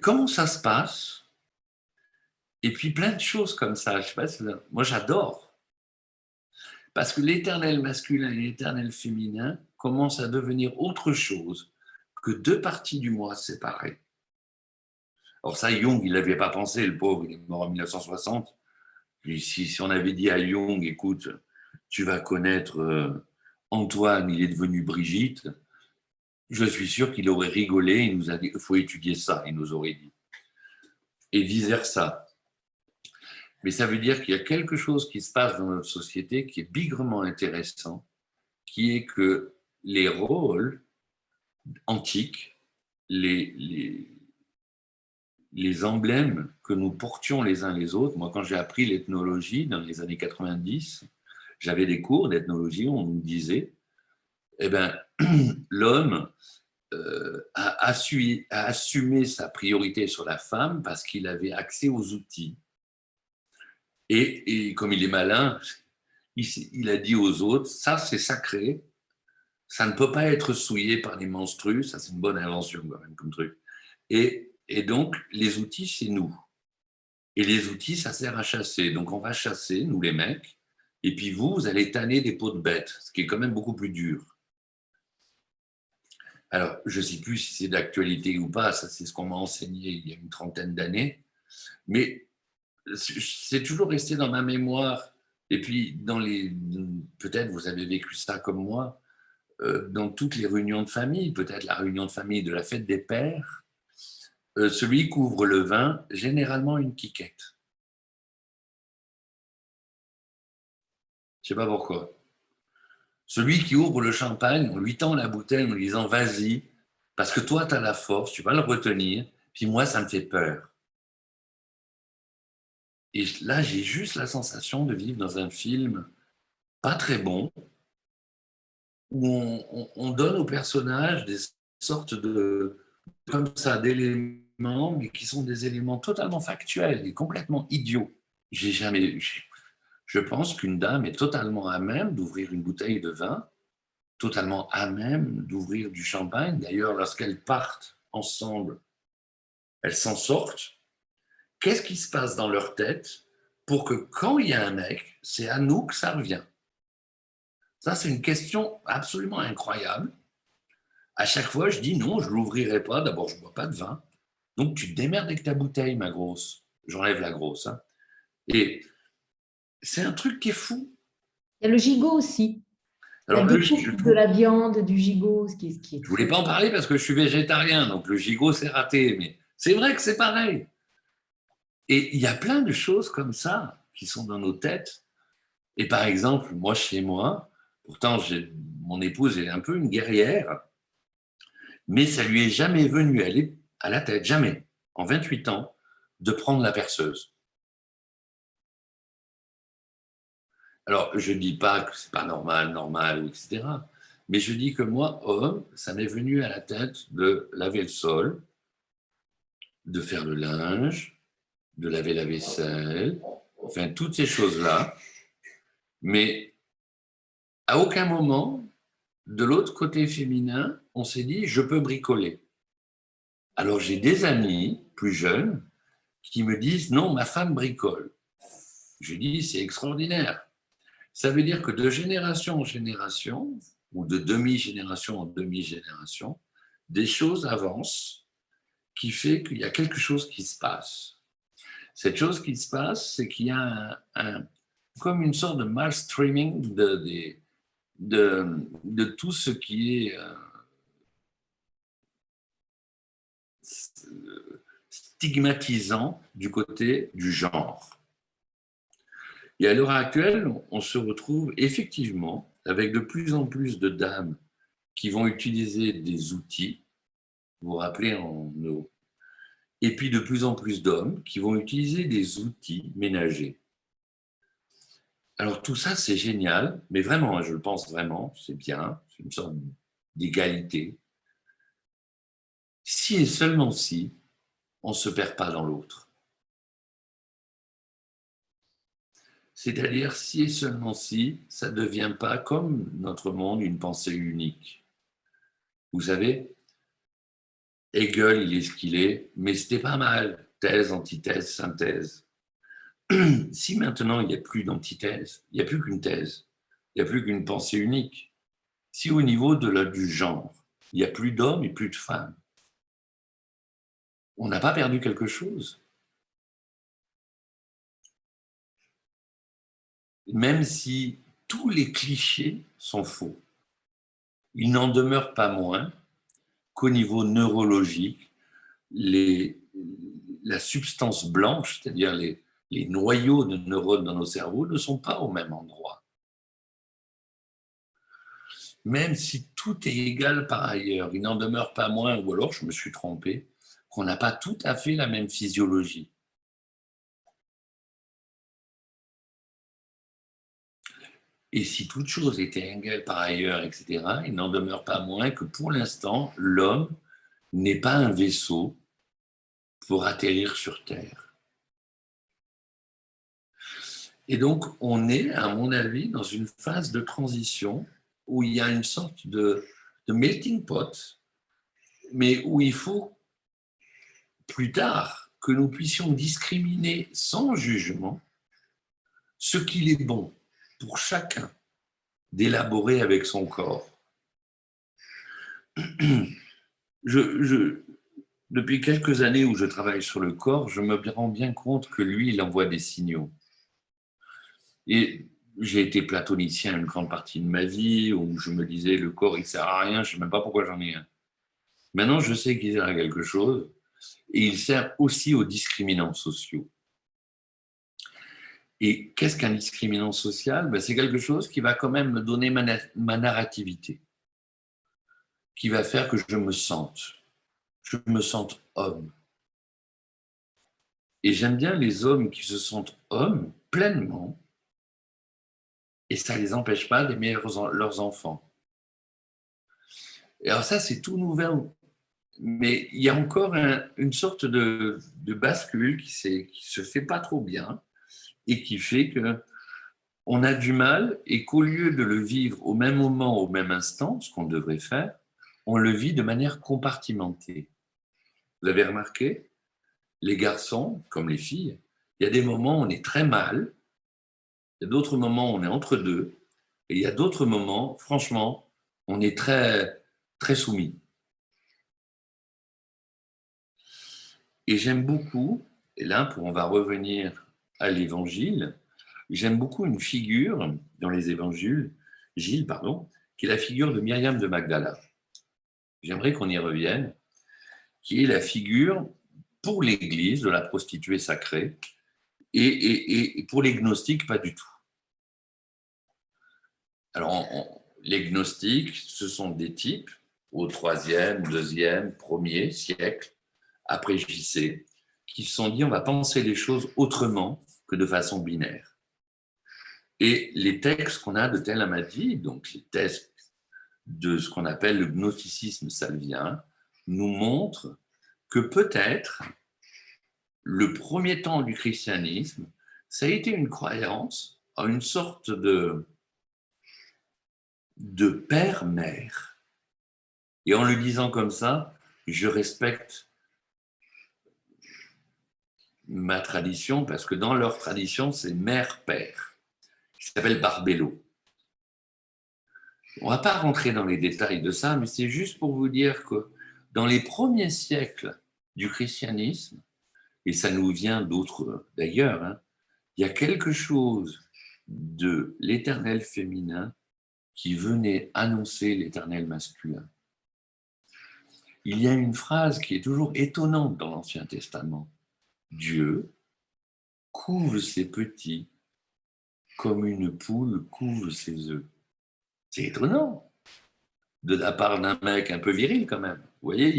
comment ça se passe? Et puis plein de choses comme ça. Je sais pas si moi, j'adore. Parce que l'éternel masculin et l'éternel féminin commencent à devenir autre chose que deux parties du moi séparées. Alors ça, Jung, il n'avait pas pensé, le pauvre, il est mort en 1960. Puis si on avait dit à Jung, écoute, tu vas connaître Antoine, il est devenu Brigitte, je suis sûr qu'il aurait rigolé, il nous a dit, il faut étudier ça, il nous aurait dit. Et vice-versa. Mais ça veut dire qu'il y a quelque chose qui se passe dans notre société qui est bigrement intéressant, qui est que les rôles antiques, les emblèmes que nous portions les uns les autres, moi quand j'ai appris l'ethnologie dans les années 90, j'avais des cours d'ethnologie, on nous disait, eh ben, l'homme a assumé sa priorité sur la femme parce qu'il avait accès aux outils. Et comme il est malin, il a dit aux autres, ça c'est sacré, ça ne peut pas être souillé par les menstrues, ça c'est une bonne invention quand même comme truc. Et donc les outils c'est nous. Et les outils ça sert à chasser. Donc on va chasser, nous les mecs, et puis vous allez tanner des peaux de bêtes, ce qui est quand même beaucoup plus dur. Alors, je ne sais plus si c'est d'actualité ou pas, ça c'est ce qu'on m'a enseigné il y a une trentaine d'années, mais c'est toujours resté dans ma mémoire. Et puis, peut-être vous avez vécu ça comme moi, dans toutes les réunions de famille, peut-être la réunion de famille de la fête des pères, celui qui ouvre le vin, généralement une quiquette. Je ne sais pas pourquoi. Celui qui ouvre le champagne, on lui tend la bouteille en lui disant « vas-y, parce que toi, tu as la force, tu vas le retenir, puis moi, ça me fait peur ». Et là, j'ai juste la sensation de vivre dans un film pas très bon, où on donne aux personnages des sortes de, comme ça, d'éléments, mais qui sont des éléments totalement factuels et complètement idiots. Je pense qu'une dame est totalement à même d'ouvrir une bouteille de vin, totalement à même d'ouvrir du champagne. D'ailleurs, lorsqu'elles partent ensemble, elles s'en sortent. Qu'est-ce qui se passe dans leur tête pour que quand il y a un mec, c'est à nous que ça revient? Ça, c'est une question absolument incroyable. À chaque fois, je dis non, je ne l'ouvrirai pas. D'abord, je ne bois pas de vin. Donc, tu te démerdes avec ta bouteille, ma grosse. J'enlève la grosse. Hein. Et c'est un truc qui est fou. Il y a le gigot aussi. La Alors, découpe de la viande, du gigot, ce qui est je ne voulais très... pas en parler parce que je suis végétarien. Donc, le gigot, c'est raté. Mais c'est vrai que c'est pareil. Et il y a plein de choses comme ça qui sont dans nos têtes. Et par exemple, moi, chez moi, pourtant, mon épouse est un peu une guerrière, mais ça lui est jamais venu à la tête, jamais, en 28 ans, de prendre la perceuse. Alors, je ne dis pas que c'est pas normal, etc. Mais je dis que moi, homme, ça m'est venu à la tête de laver le sol, de faire le linge, de laver la vaisselle, enfin, toutes ces choses-là. Mais à aucun moment, de l'autre côté féminin, on s'est dit, je peux bricoler. Alors, j'ai des amis plus jeunes qui me disent, non, ma femme bricole. Je dis, c'est extraordinaire. Ça veut dire que de génération en génération, ou de demi-génération en demi-génération, des choses avancent qui fait qu'il y a quelque chose qui se passe. Cette chose qui se passe, c'est qu'il y a comme une sorte de mal streaming de tout ce qui est stigmatisant du côté du genre. Et à l'heure actuelle, on se retrouve effectivement avec de plus en plus de dames qui vont utiliser des outils, vous vous rappelez en eau, et puis de plus en plus d'hommes qui vont utiliser des outils ménagers. Alors tout ça, c'est génial, mais vraiment, je le pense vraiment, c'est bien, c'est une sorte d'égalité. Si et seulement si, on ne se perd pas dans l'autre. C'est-à-dire si et seulement si, ça ne devient pas comme notre monde une pensée unique. Vous savez, Hegel, il est ce qu'il est, mais c'était pas mal. Thèse, antithèse, synthèse. Si maintenant il n'y a plus d'antithèse, il n'y a plus qu'une thèse, il n'y a plus qu'une pensée unique, si au niveau du genre, il n'y a plus d'hommes et plus de femmes, on n'a pas perdu quelque chose. Même si tous les clichés sont faux. Il n'en demeure pas moins qu'au niveau neurologique, la substance blanche, c'est-à-dire les noyaux de neurones dans nos cerveaux, ne sont pas au même endroit. Même si tout est égal par ailleurs, il n'en demeure pas moins, ou alors je me suis trompé, qu'on n'a pas tout à fait la même physiologie. Et si toute chose était égale par ailleurs, etc., il n'en demeure pas moins que pour l'instant, l'homme n'est pas un vaisseau pour atterrir sur Terre. Et donc, on est, à mon avis, dans une phase de transition où il y a une sorte de melting pot, mais où il faut, plus tard, que nous puissions discriminer sans jugement ce qu'il est bon pour chacun d'élaborer avec son corps. Depuis quelques années où je travaille sur le corps, je me rends bien compte que lui, il envoie des signaux. Et j'ai été platonicien une grande partie de ma vie, où je me disais, le corps, il ne sert à rien, je ne sais même pas pourquoi j'en ai un. Maintenant, je sais qu'il sert à quelque chose, et il sert aussi aux discriminants sociaux. Et qu'est-ce qu'un discriminant social? C'est quelque chose qui va quand même me donner ma narrativité, qui va faire que je me sente homme. Et j'aime bien les hommes qui se sentent hommes pleinement, et ça ne les empêche pas d'aimer leurs enfants. Et alors ça, c'est tout nouveau. Mais il y a encore une sorte de bascule qui se fait pas trop bien et qui fait qu'on a du mal et qu'au lieu de le vivre au même moment, au même instant, ce qu'on devrait faire, on le vit de manière compartimentée. Vous avez remarqué, les garçons, comme les filles, il y a des moments où on est très mal, il y a d'autres moments où on est entre deux, et il y a d'autres moments, franchement, on est très, très soumis. Et j'aime beaucoup, et là, on va revenir à l'évangile, j'aime beaucoup une figure dans les évangiles, Gilles, pardon, qui est la figure de Myriam de Magdala. J'aimerais qu'on y revienne, qui est la figure pour l'Église de la prostituée sacrée, et pour les gnostiques, pas du tout. Alors, les gnostiques, ce sont des types au 3e, 2e, 1er siècle, après JC, qui se sont dit on va penser les choses autrement que de façon binaire. Et les textes qu'on a de Tel Hamadi, donc les textes de ce qu'on appelle le gnosticisme salvien, nous montrent que peut-être le premier temps du christianisme, ça a été une croyance en une sorte de père-mère. Et en le disant comme ça, je respecte ma tradition parce que dans leur tradition, c'est mère-père, qui s'appelle Barbello. On ne va pas rentrer dans les détails de ça, mais c'est juste pour vous dire que dans les premiers siècles du christianisme, et ça nous vient d'autres d'ailleurs, il y a quelque chose de l'éternel féminin qui venait annoncer l'éternel masculin. Il y a une phrase qui est toujours étonnante dans l'Ancien Testament. Dieu couve ses petits comme une poule couve ses œufs. C'est étonnant de la part d'un mec un peu viril quand même. Vous voyez,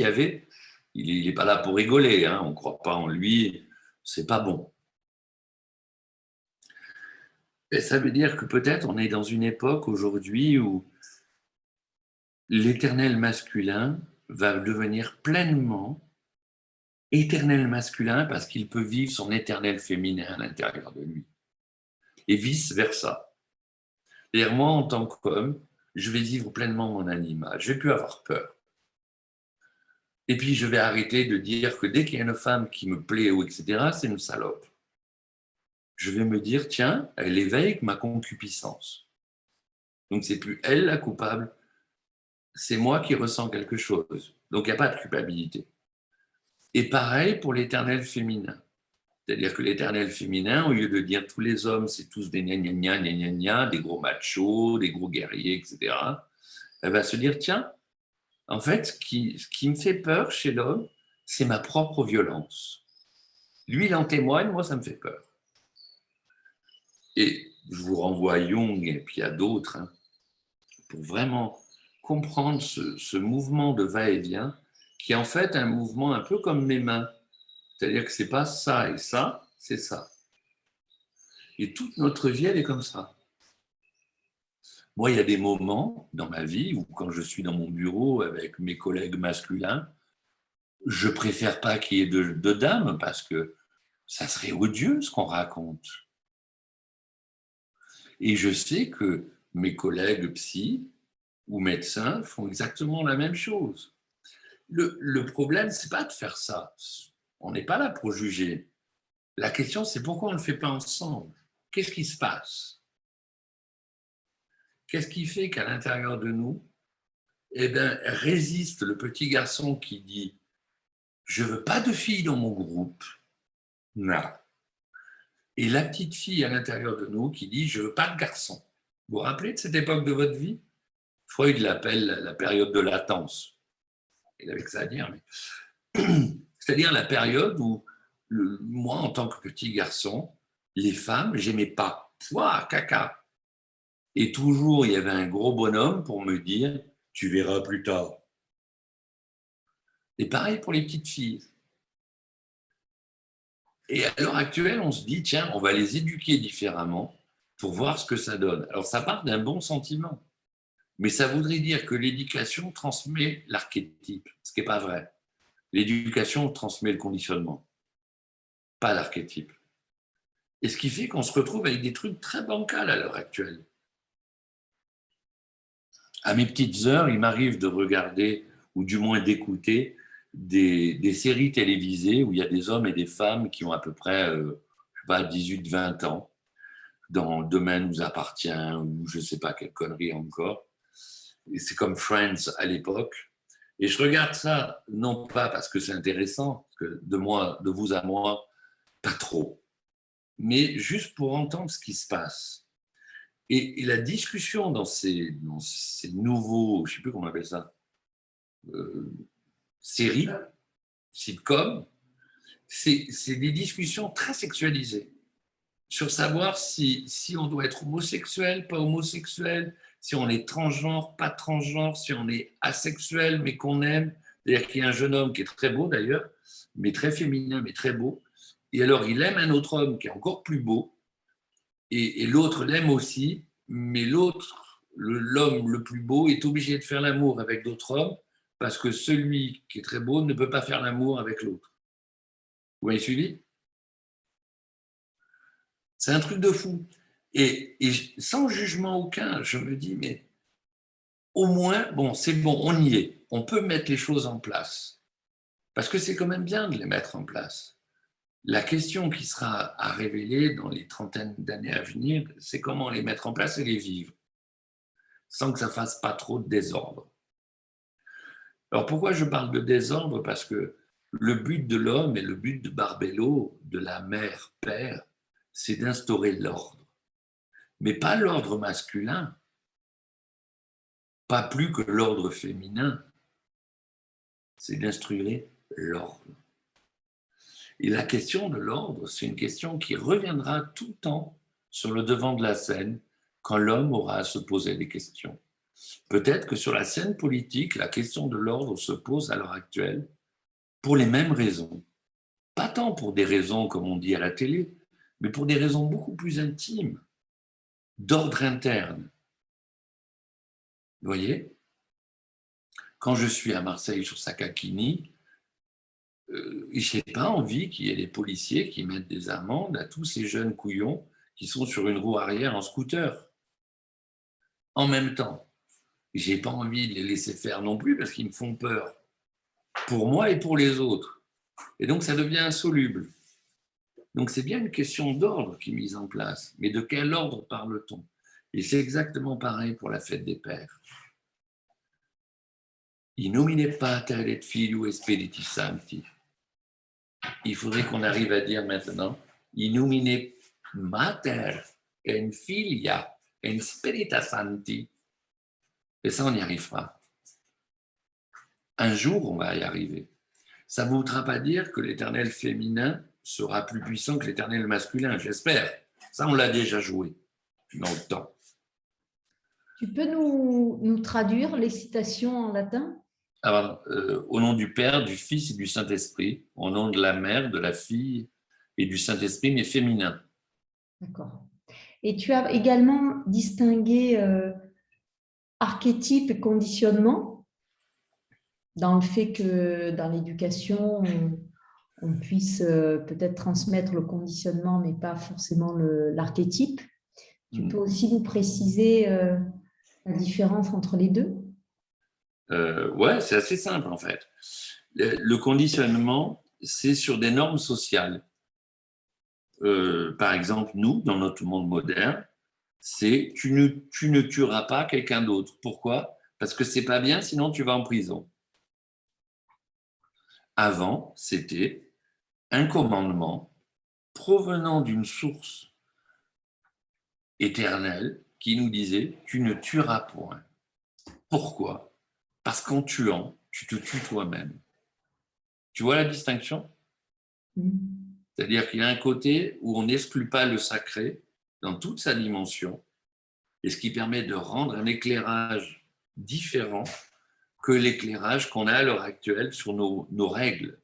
il n'est pas là pour rigoler, on ne croit pas en lui, c'est pas bon. Et ça veut dire que peut-être on est dans une époque aujourd'hui où l'éternel masculin va devenir pleinement éternel masculin parce qu'il peut vivre son éternel féminin à l'intérieur de lui. Et vice-versa. C'est-à-dire, moi, en tant qu'homme, je vais vivre pleinement mon animal. Je ne vais plus avoir peur. Et puis, je vais arrêter de dire que dès qu'il y a une femme qui me plaît, ou etc., c'est une salope. Je vais me dire, tiens, elle éveille ma concupiscence. Donc, c'est plus elle la coupable, c'est moi qui ressens quelque chose. Donc, il n'y a pas de culpabilité. Et pareil pour l'éternel féminin. C'est-à-dire que l'éternel féminin, au lieu de dire tous les hommes, c'est tous des gna gna gna, des gros machos, des gros guerriers, etc., elle va se dire, tiens, en fait, ce qui me fait peur chez l'homme, c'est ma propre violence. Lui, il en témoigne, moi, ça me fait peur. Et je vous renvoie à Jung et puis à d'autres, hein, pour vraiment comprendre ce mouvement de va-et-vient, qui est en fait un mouvement un peu comme mes mains. C'est-à-dire que ce n'est pas ça et ça, c'est ça. Et toute notre vie, elle est comme ça. Moi, il y a des moments dans ma vie où, quand je suis dans mon bureau avec mes collègues masculins, je préfère pas qu'il y ait de dames parce que ça serait odieux ce qu'on raconte. Et je sais que mes collègues psy ou médecins font exactement la même chose. Le problème, c'est pas de faire ça. On n'est pas là pour juger. La question, c'est pourquoi on ne le fait pas ensemble. Qu'est-ce qui se passe? Qu'est-ce qui fait qu'à l'intérieur de nous, eh bien, résiste le petit garçon qui dit « Je veux pas de filles dans mon groupe ». Non. Et la petite fille à l'intérieur de nous qui dit « Je veux pas de garçon ». Vous vous rappelez de cette époque de votre vie? Freud l'appelle la période de latence. Il avait que ça à dire, mais c'est-à-dire la période où moi, en tant que petit garçon, les femmes, j'aimais pas. Pouah, caca. Et toujours, il y avait un gros bonhomme pour me dire « Tu verras plus tard ». Et pareil pour les petites filles. Et à l'heure actuelle, on se dit, tiens, on va les éduquer différemment pour voir ce que ça donne. Alors, ça part d'un bon sentiment, mais ça voudrait dire que l'éducation transmet l'archétype, ce qui n'est pas vrai. L'éducation transmet le conditionnement, pas l'archétype. Et ce qui fait qu'on se retrouve avec des trucs très bancals à l'heure actuelle. À mes petites heures, il m'arrive de regarder, ou du moins d'écouter, des séries télévisées où il y a des hommes et des femmes qui ont à peu près, je sais pas, 18-20 ans, dans Le domaine nous appartient, ou je ne sais pas quelle connerie encore. Et c'est comme Friends à l'époque. Et je regarde ça, non pas parce que c'est intéressant, parce que de vous à moi, pas trop, mais juste pour entendre ce qui se passe. Et la discussion dans ces nouveaux, je ne sais plus comment on appelle ça, euh, séries, sitcoms, c'est des discussions très sexualisées sur savoir si on doit être homosexuel, pas homosexuel, si on est transgenre, pas transgenre, si on est asexuel mais qu'on aime. C'est-à-dire qu'il y a un jeune homme qui est très beau d'ailleurs, mais très féminin, mais très beau. Et alors il aime un autre homme qui est encore plus beau, et l'autre l'aime aussi, mais l'autre, l'homme le plus beau, est obligé de faire l'amour avec d'autres hommes parce que celui qui est très beau ne peut pas faire l'amour avec l'autre. Vous m'avez suivi? C'est un truc de fou. Et sans jugement aucun, je me dis, mais au moins, bon, c'est bon, on y est. On peut mettre les choses en place. Parce que c'est quand même bien de les mettre en place. La question qui sera à révéler dans les trentaines d'années à venir, c'est comment les mettre en place et les vivre, sans que ça fasse pas trop de désordre. Alors pourquoi je parle de désordre? Parce que le but de l'homme et le but de Barbello, de la mère-père, c'est d'instaurer l'ordre. Mais pas l'ordre masculin, pas plus que l'ordre féminin, c'est d'instruire l'ordre. Et la question de l'ordre, c'est une question qui reviendra tout le temps sur le devant de la scène quand l'homme aura à se poser des questions. Peut-être que sur la scène politique, la question de l'ordre se pose à l'heure actuelle pour les mêmes raisons. Pas tant pour des raisons, comme on dit à la télé, mais pour des raisons beaucoup plus intimes, d'ordre interne. Vous voyez? Quand je suis à Marseille sur Sakakini, je n'ai pas envie qu'il y ait des policiers qui mettent des amendes à tous ces jeunes couillons qui sont sur une roue arrière en scooter. En même temps, je n'ai pas envie de les laisser faire non plus parce qu'ils me font peur, pour moi et pour les autres. Et donc, ça devient insoluble. Donc, c'est bien une question d'ordre qui est mise en place. Mais de quel ordre parle-t-on? Et c'est exactement pareil pour la fête des pères. In nomine Pater et Filio et Spiritus Sancti. il faudrait qu'on arrive à dire maintenant in nomine Mater et Filia et Spiritus Sancti. Et ça, on y arrivera. Un jour, on va y arriver. Ça ne voudra pas dire que l'éternel féminin sera plus puissant que l'éternel masculin, j'espère. Ça, on l'a déjà joué dans le temps. Tu peux nous traduire les citations en latin? Alors, au nom du Père, du Fils et du Saint-Esprit, au nom de la Mère, de la Fille et du Saint-Esprit, mais féminin. D'accord. Et tu as également distingué archétype et conditionnement dans le fait que dans l'éducation, on puisse peut-être transmettre le conditionnement, mais pas forcément l'archétype. Tu peux aussi nous préciser la différence entre les deux? Ouais, c'est assez simple en fait. Le conditionnement, c'est sur des normes sociales. Par exemple, nous, dans notre monde moderne, c'est tu ne tueras pas quelqu'un d'autre. Pourquoi? Parce que c'est pas bien, sinon tu vas en prison. Avant, c'était un commandement provenant d'une source éternelle qui nous disait tu ne tueras point. Pourquoi? Parce qu'en tuant, tu te tues toi-même. Tu vois la distinction? C'est-à-dire qu'il y a un côté où on n'exclut pas le sacré dans toute sa dimension, et ce qui permet de rendre un éclairage différent que l'éclairage qu'on a à l'heure actuelle sur nos règles.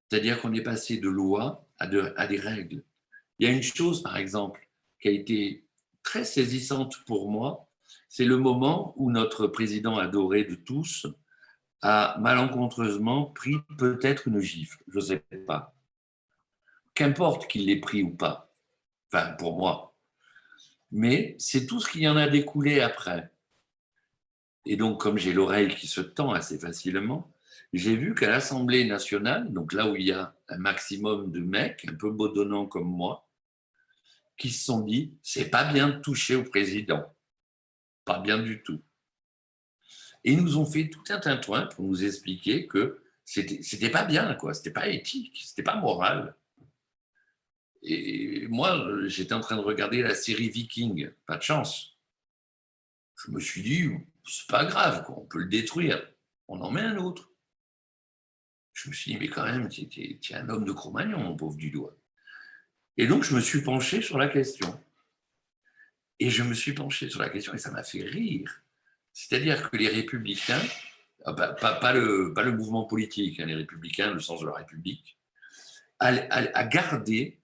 C'est-à-dire qu'on est passé de lois à des règles. Il y a une chose, par exemple, qui a été très saisissante pour moi, c'est le moment où notre président adoré de tous a malencontreusement pris peut-être une gifle, je ne sais pas. Qu'importe qu'il l'ait pris ou pas, enfin pour moi. Mais c'est tout ce qui en a découlé après. Et donc, comme j'ai l'oreille qui se tend assez facilement, j'ai vu qu'à l'Assemblée nationale, donc là où il y a un maximum de mecs un peu bedonnants comme moi, qui se sont dit, c'est pas bien de toucher au président. Pas bien du tout. Et ils nous ont fait tout un tintouin pour nous expliquer que c'était pas bien, quoi. C'était pas éthique, c'était pas moral. Et moi, j'étais en train de regarder la série Viking, pas de chance. Je me suis dit, c'est pas grave, quoi. On peut le détruire. On en met un autre. Je me suis dit, mais quand même, tu es un homme de Cro-Magnon, mon pauvre Dudois. Et donc, je me suis penché sur la question. Et je me suis penché sur la question et ça m'a fait rire. C'est-à-dire que les républicains, pas le mouvement politique, hein, les républicains, le sens de la République, a gardé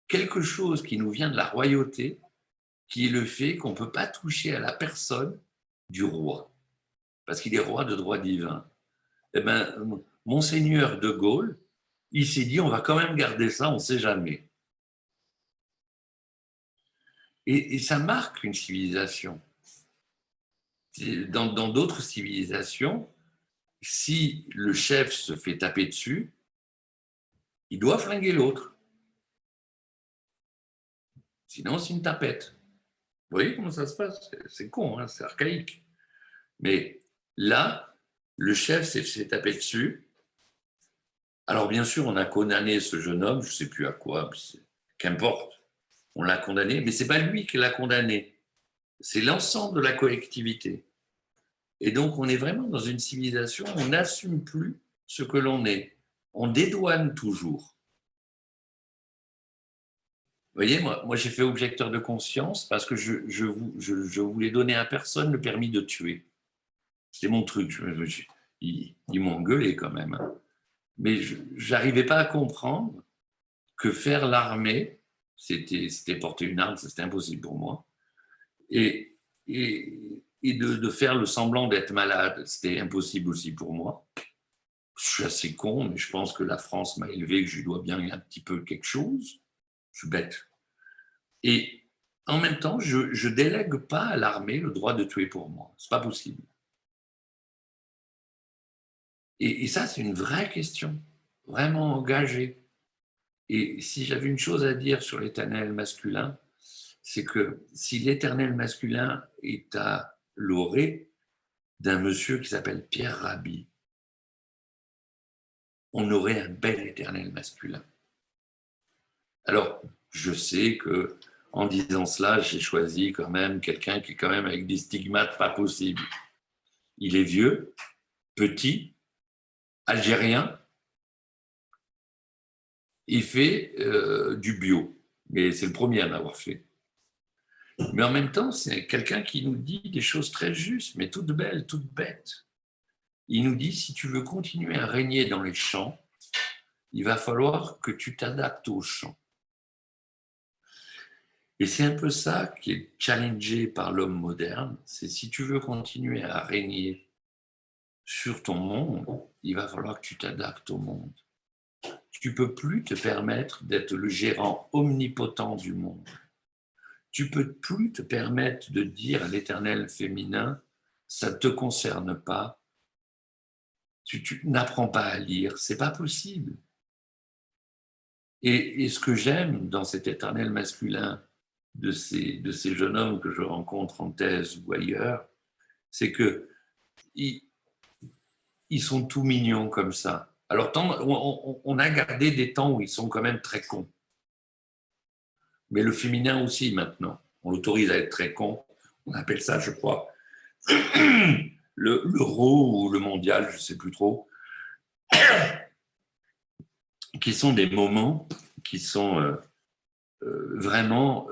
quelque chose qui nous vient de la royauté, qui est le fait qu'on ne peut pas toucher à la personne du roi, parce qu'il est roi de droit divin. Eh bien, Monseigneur de Gaulle, il s'est dit, on va quand même garder ça, on ne sait jamais. Et ça marque une civilisation. Dans d'autres civilisations, si le chef se fait taper dessus, il doit flinguer l'autre. Sinon, c'est une tapette. Vous voyez comment ça se passe? C'est con, hein, c'est archaïque. Mais là, le chef s'est fait taper dessus. Alors, bien sûr, on a condamné ce jeune homme, je ne sais plus à quoi, qu'importe, on l'a condamné, mais ce n'est pas lui qui l'a condamné, c'est l'ensemble de la collectivité. Et donc, on est vraiment dans une civilisation où on n'assume plus ce que l'on est. On dédouane toujours. Vous voyez, moi j'ai fait objecteur de conscience parce que je voulais donner à personne le permis de tuer. C'était mon truc. Ils m'ont engueulé quand même. Hein. Mais je n'arrivais pas à comprendre que faire l'armée, c'était porter une arme, c'était impossible pour moi. Et de faire le semblant d'être malade, c'était impossible aussi pour moi. Je suis assez con, mais je pense que la France m'a élevé, que je lui dois bien un petit peu quelque chose. Je suis bête. Et en même temps, je ne délègue pas à l'armée le droit de tuer pour moi. Ce n'est pas possible. Et ça, c'est une vraie question, vraiment engagée. Et si j'avais une chose à dire sur l'éternel masculin, c'est que si l'éternel masculin est à l'orée d'un monsieur qui s'appelle Pierre Rabhi, on aurait un bel éternel masculin. Alors, je sais que en disant cela, j'ai choisi quand même quelqu'un qui est quand même avec des stigmates pas possibles. Il est vieux, petit, algérien, il fait du bio, mais c'est le premier à m'avoir fait. Mais en même temps, c'est quelqu'un qui nous dit des choses très justes, mais toutes belles, toutes bêtes. Il nous dit, si tu veux continuer à régner dans les champs, il va falloir que tu t'adaptes aux champs. Et c'est un peu ça qui est challengé par l'homme moderne, c'est si tu veux continuer à régner sur ton monde, il va falloir que tu t'adaptes au monde. Tu ne peux plus te permettre d'être le gérant omnipotent du monde. Tu ne peux plus te permettre de dire à l'éternel féminin, ça ne te concerne pas, tu n'apprends pas à lire, c'est pas possible. Et ce que j'aime dans cet éternel masculin de ces jeunes hommes que je rencontre en thèse ou ailleurs, c'est que ils sont tout mignons comme ça. Alors, on a gardé des temps où ils sont quand même très cons. Mais le féminin aussi, maintenant. On l'autorise à être très con. On appelle ça, je crois, l'euro ou le mondial, je ne sais plus trop, qui sont des moments qui sont vraiment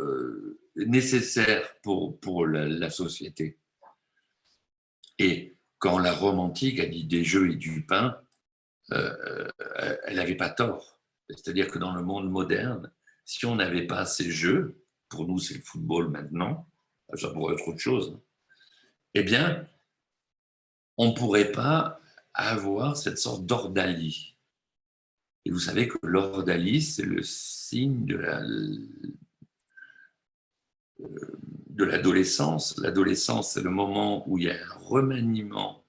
nécessaires pour la société. Et quand la Rome antique a dit des jeux et du pain, elle n'avait pas tort. C'est-à-dire que dans le monde moderne, si on n'avait pas ces jeux, pour nous c'est le football maintenant, ça pourrait être autre chose, eh bien, on ne pourrait pas avoir cette sorte d'ordalie. Et vous savez que l'ordalie, c'est le signe de l'adolescence. L'adolescence, c'est le moment où il y a un remaniement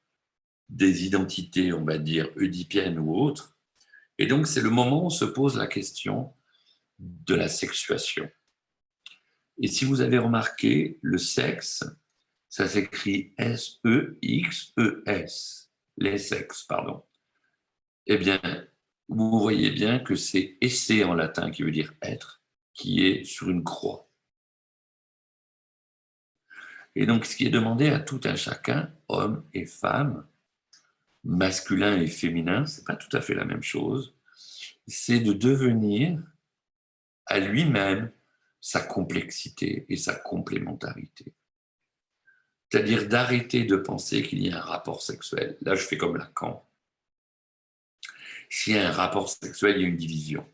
des identités, on va dire, oedipiennes ou autres. Et donc, c'est le moment où on se pose la question de la sexuation. Et si vous avez remarqué, le sexe, ça s'écrit S-E-X-E-S, les sexes, pardon. Eh bien, vous voyez bien que c'est esse en latin, qui veut dire être, qui est sur une croix. Et donc, ce qui est demandé à tout un chacun, homme et femme, masculin et féminin, ce n'est pas tout à fait la même chose, c'est de devenir à lui-même sa complexité et sa complémentarité. C'est-à-dire d'arrêter de penser qu'il y a un rapport sexuel. Là, je fais comme Lacan. S'il y a un rapport sexuel, il y a une division.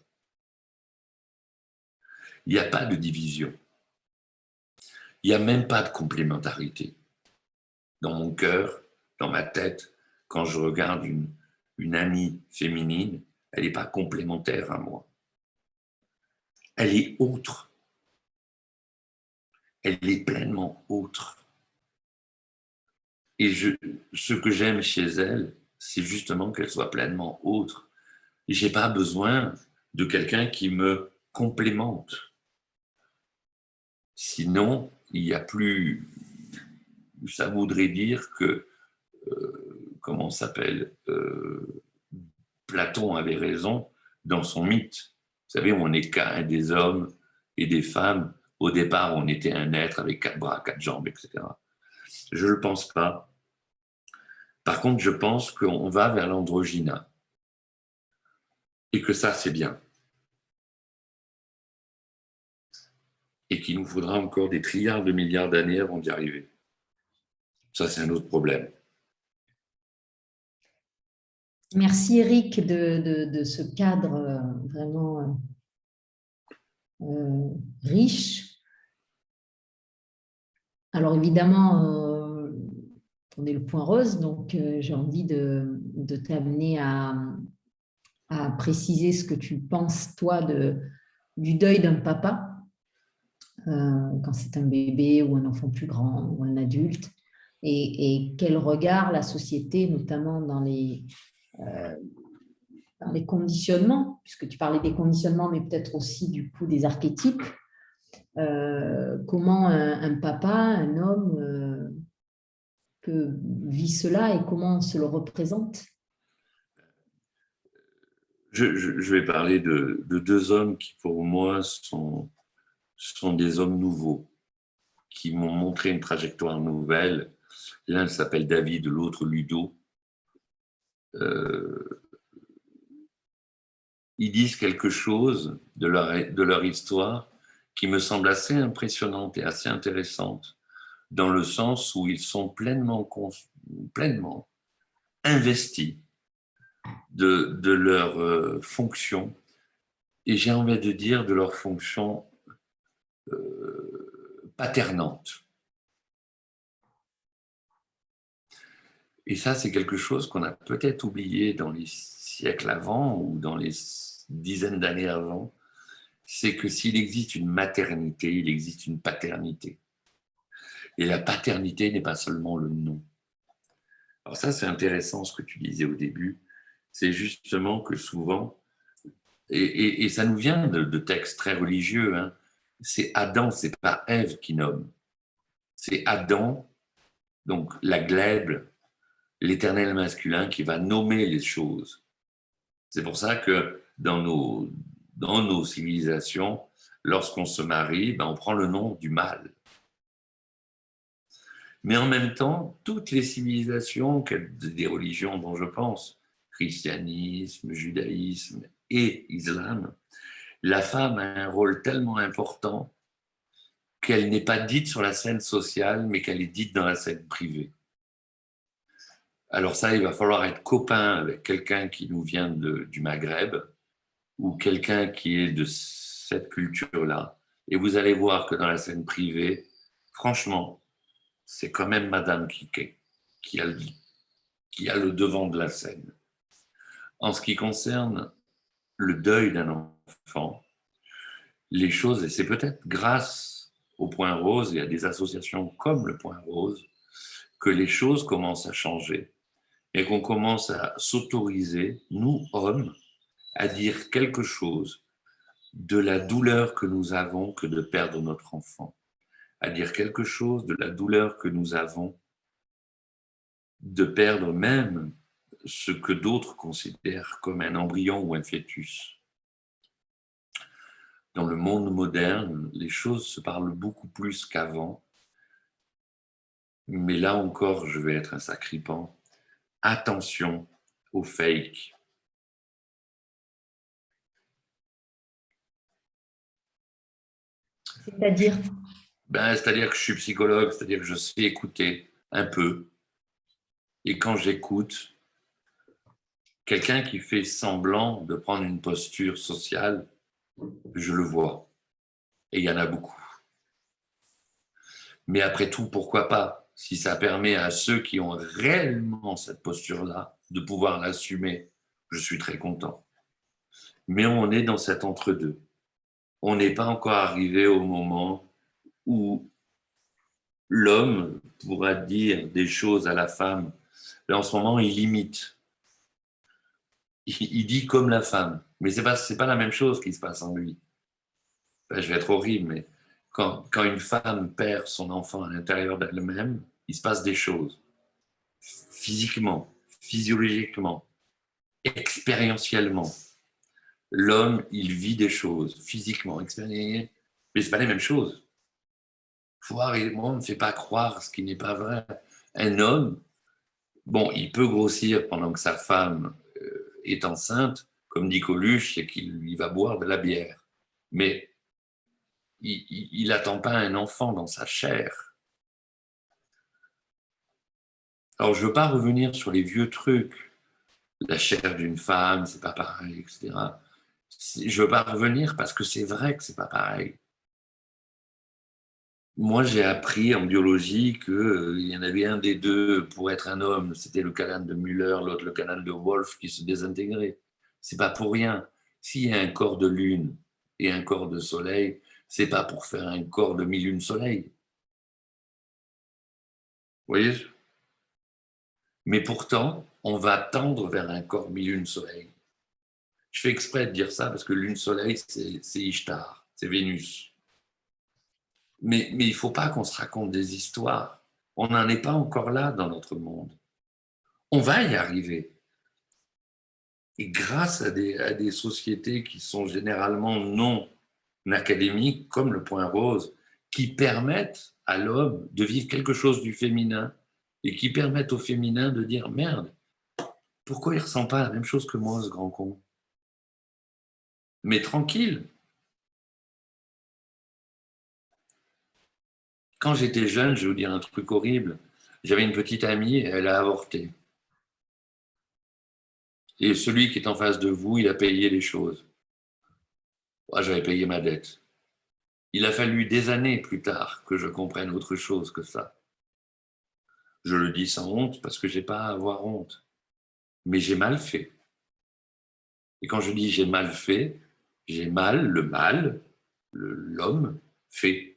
Il n'y a pas de division. Il n'y a même pas de complémentarité. Dans mon cœur, dans ma tête, quand je regarde une amie féminine, elle n'est pas complémentaire à moi. Elle est autre. Elle est pleinement autre. Et ce que j'aime chez elle, c'est justement qu'elle soit pleinement autre. Et je n'ai pas besoin de quelqu'un qui me complémente. Sinon, il n'y a plus... Ça voudrait dire que, comment ça s'appelle, Platon avait raison dans son mythe. Vous savez, on n'est qu'un des hommes et des femmes. Au départ, on était un être avec 4 bras, 4 jambes, etc. Je ne le pense pas. Par contre, je pense qu'on va vers l'androgyna. Et que ça, c'est bien. Et qu'il nous faudra encore des trilliards de milliards d'années avant d'y arriver. Ça, c'est un autre problème. Merci Eric de ce cadre vraiment riche. Alors évidemment, on est le point rose, donc j'ai envie de t'amener à préciser ce que tu penses, toi, du deuil d'un papa, quand c'est un bébé ou un enfant plus grand ou un adulte, et quel regard la société, notamment dans les conditionnements, puisque tu parlais des conditionnements, mais peut-être aussi du coup des archétypes, comment un papa, un homme vit cela et comment on se le représente. Je vais parler de deux hommes qui, pour moi, sont des hommes nouveaux, qui m'ont montré une trajectoire nouvelle. L'un s'appelle David, l'autre Ludo. Euh, Ils disent quelque chose de leur histoire qui me semble assez impressionnante et assez intéressante, dans le sens où ils sont pleinement investis de leur fonction, et j'ai envie de dire de leur fonction paternante. Et ça, c'est quelque chose qu'on a peut-être oublié dans les siècles avant ou dans les dizaines d'années avant, c'est que s'il existe une maternité, il existe une paternité. Et la paternité n'est pas seulement le nom. Alors ça, c'est intéressant ce que tu disais au début, c'est justement que souvent, et ça nous vient de textes très religieux, hein, c'est Adam, c'est pas Ève qui nomme, c'est Adam, donc la glèbe, l'éternel masculin qui va nommer les choses. C'est pour ça que dans nos civilisations, lorsqu'on se marie, ben on prend le nom du mâle. Mais en même temps, toutes les civilisations, des religions dont je pense, christianisme, judaïsme et islam, la femme a un rôle tellement important qu'elle n'est pas dite sur la scène sociale, mais qu'elle est dite dans la scène privée. Alors ça, il va falloir être copain avec quelqu'un qui nous vient du Maghreb ou quelqu'un qui est de cette culture-là. Et vous allez voir que dans la scène privée, franchement, c'est quand même Madame qui a le devant de la scène. En ce qui concerne le deuil d'un enfant, les choses, et c'est peut-être grâce au Point Rose et à des associations comme le Point Rose, que les choses commencent à changer et qu'on commence à s'autoriser, nous, hommes, à dire quelque chose de la douleur que nous avons que de perdre notre enfant, à dire quelque chose de la douleur que nous avons de perdre même ce que d'autres considèrent comme un embryon ou un fœtus. Dans le monde moderne, les choses se parlent beaucoup plus qu'avant, mais là encore, je vais être un sacripant. Attention aux fakes. C'est-à-dire, C'est-à-dire que je suis psychologue, c'est-à-dire que je sais écouter un peu. Et quand j'écoute, quelqu'un qui fait semblant de prendre une posture sociale, je le vois. Et il y en a beaucoup. Mais après tout, pourquoi pas? Si ça permet à ceux qui ont réellement cette posture-là de pouvoir l'assumer, je suis très content. Mais on est dans cet entre-deux. On n'est pas encore arrivé au moment où l'homme pourra dire des choses à la femme. Là, en ce moment, il imite. Il dit comme la femme. Mais c'est pas la même chose qui se passe en lui. Ben, je vais être horrible, mais quand une femme perd son enfant à l'intérieur d'elle-même, il se passe des choses. Physiquement, physiologiquement, expérientiellement. L'homme, il vit des choses physiquement, expérientiellement, mais ce pas les mêmes choses. Faut arrêter, moi, on ne me fait pas croire ce qui n'est pas vrai. Un homme, bon, il peut grossir pendant que sa femme est enceinte, comme dit Coluche, c'est qu'il va boire de la bière. Mais il n'attend pas un enfant dans sa chair. Alors, je ne veux pas revenir sur les vieux trucs. La chair d'une femme, c'est pas pareil, etc. Je ne veux pas revenir parce que c'est vrai que c'est pas pareil. Moi, j'ai appris en biologie qu'il y en avait un des deux pour être un homme, c'était le canal de Müller, l'autre le canal de Wolff qui se désintégrait. C'est pas pour rien. S'il y a un corps de lune et un corps de soleil, c'est pas pour faire un corps de mi-lune soleil. Vous voyez? Mais pourtant, on va tendre vers un corps mi-lune soleil. Je fais exprès de dire ça parce que lune soleil, c'est Ishtar, c'est Vénus. Mais il ne faut pas qu'on se raconte des histoires. On n'en est pas encore là dans notre monde. On va y arriver. Et grâce à des sociétés qui sont généralement non académiques, comme le Point Rose, qui permettent à l'homme de vivre quelque chose du féminin et qui permettent au féminin de dire « Merde, pourquoi il ne ressent pas la même chose que moi, ce grand con ?» Mais tranquille. Quand j'étais jeune, je vais vous dire un truc horrible, j'avais une petite amie, elle a avorté. Et celui qui est en face de vous, il a payé les choses. Moi, j'avais payé ma dette. Il a fallu des années plus tard que je comprenne autre chose que ça. Je le dis sans honte parce que je n'ai pas à avoir honte. Mais j'ai mal fait. Et quand je dis j'ai mal fait, j'ai mal, le mal, l'homme fait.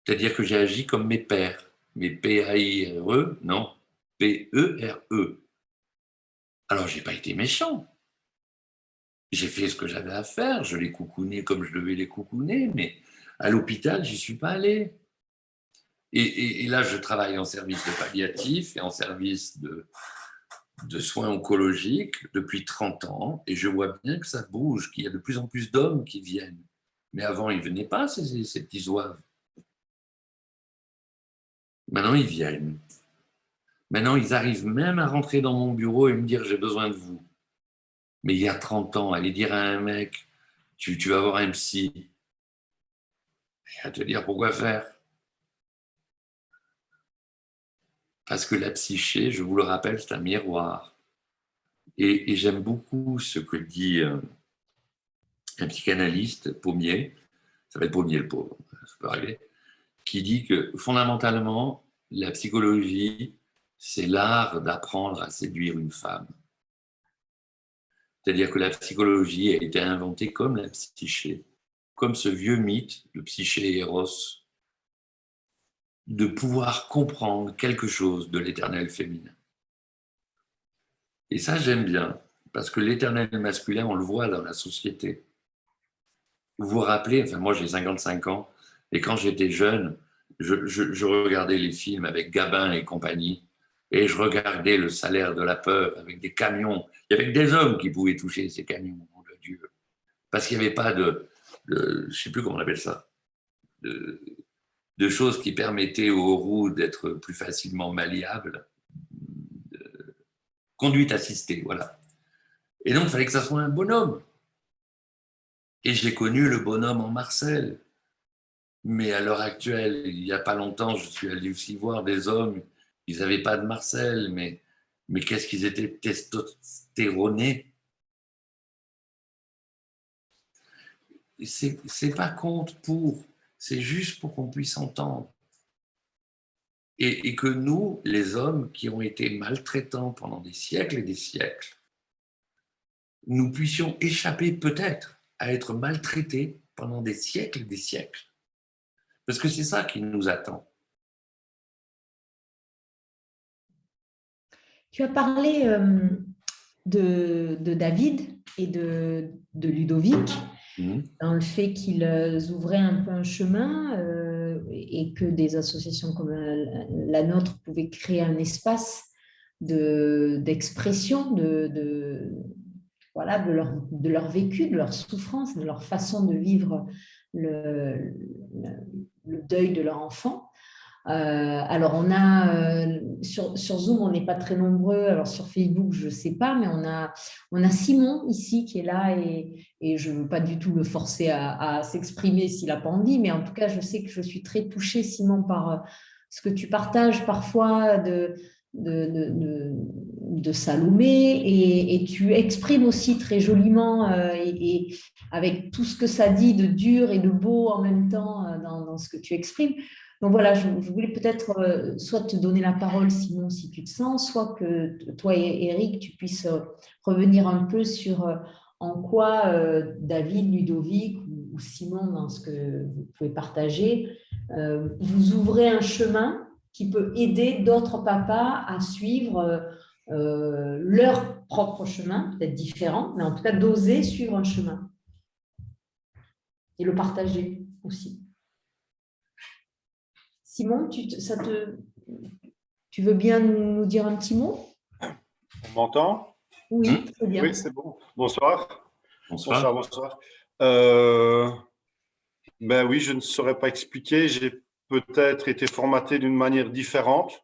C'est-à-dire que j'ai agi comme mes pères. Mes P-A-I-R-E, non, P-E-R-E. Alors, j'ai pas été méchant. J'ai fait ce que j'avais à faire. Je les coucounais comme je devais les coucouner, mais à l'hôpital, j'y suis pas allé. Et là, je travaille en service de palliatif et en service de soins oncologiques depuis 30 ans et je vois bien que ça bouge, qu'il y a de plus en plus d'hommes qui viennent. Mais avant, ils ne venaient pas, ces petits zouaves. Maintenant, ils viennent. Maintenant, ils arrivent même à rentrer dans mon bureau et me dire « j'ai besoin de vous ». Mais il y a 30 ans, aller dire à un mec « tu vas voir un psy », et à te dire pourquoi faire. Parce que la psyché, je vous le rappelle, c'est un miroir. Et j'aime beaucoup ce que dit un psychanalyste, Pommier, ça s'appelle Pommier le pauvre, ça peut arriver, qui dit que fondamentalement, la psychologie, c'est l'art d'apprendre à séduire une femme. C'est-à-dire que la psychologie a été inventée comme la psyché, comme ce vieux mythe, le psyché et Eros, de pouvoir comprendre quelque chose de l'éternel féminin. Et ça, j'aime bien, parce que l'éternel masculin, on le voit dans la société. Vous vous rappelez, enfin moi j'ai 55 ans, et quand j'étais jeune, je regardais les films avec Gabin et compagnie, et je regardais le salaire de la peur avec des camions. Il y avait que des hommes qui pouvaient toucher ces camions, mon Dieu, parce qu'il n'y avait pas je ne sais plus comment on appelle ça, de choses qui permettaient aux roues d'être plus facilement malléables. Conduite assistée, voilà. Et donc, il fallait que ça soit un bonhomme. Et j'ai connu le bonhomme en Marcel. Mais à l'heure actuelle, il n'y a pas longtemps, je suis allé aussi voir des hommes, ils n'avaient pas de Marcel, mais qu'est-ce qu'ils étaient testostéronés. C'est pas contre pour, c'est juste pour qu'on puisse entendre. Et que nous, les hommes qui ont été maltraitants pendant des siècles et des siècles, nous puissions échapper peut-être à être maltraités pendant des siècles et des siècles. Parce que c'est ça qui nous attend. Tu as parlé de David et de Ludovic, dans le fait qu'ils ouvraient un peu un chemin et que des associations comme la nôtre pouvaient créer un espace d'expression voilà, de leur vécu, de leur souffrance, de leur façon de vivre le deuil de leur enfant. Alors, sur Zoom, on n'est pas très nombreux. Alors, sur Facebook, je ne sais pas, mais on a Simon ici qui est là et je ne veux pas du tout le forcer à s'exprimer s'il n'a pas envie, mais en tout cas, je sais que je suis très touchée, Simon, par ce que tu partages parfois de Salomé et tu exprimes aussi très joliment et avec tout ce que ça dit de dur et de beau en même temps dans ce que tu exprimes. Donc voilà, je voulais peut-être soit te donner la parole, Simon, si tu te sens, soit que toi et Eric, tu puisses revenir un peu sur en quoi David, Ludovic ou Simon, dans ce que vous pouvez partager, vous ouvrez un chemin qui peut aider d'autres papas à suivre leur propre chemin, peut-être différent, mais en tout cas d'oser suivre un chemin et le partager aussi. Simon, tu veux bien nous dire un petit mot? On m'entend? Hmm. Oui, très bien. Oui, c'est bon. Bonsoir. Bonsoir. Bonsoir, bonsoir. Euh, ben oui, je ne saurais pas expliquer. J'ai peut-être été formaté d'une manière différente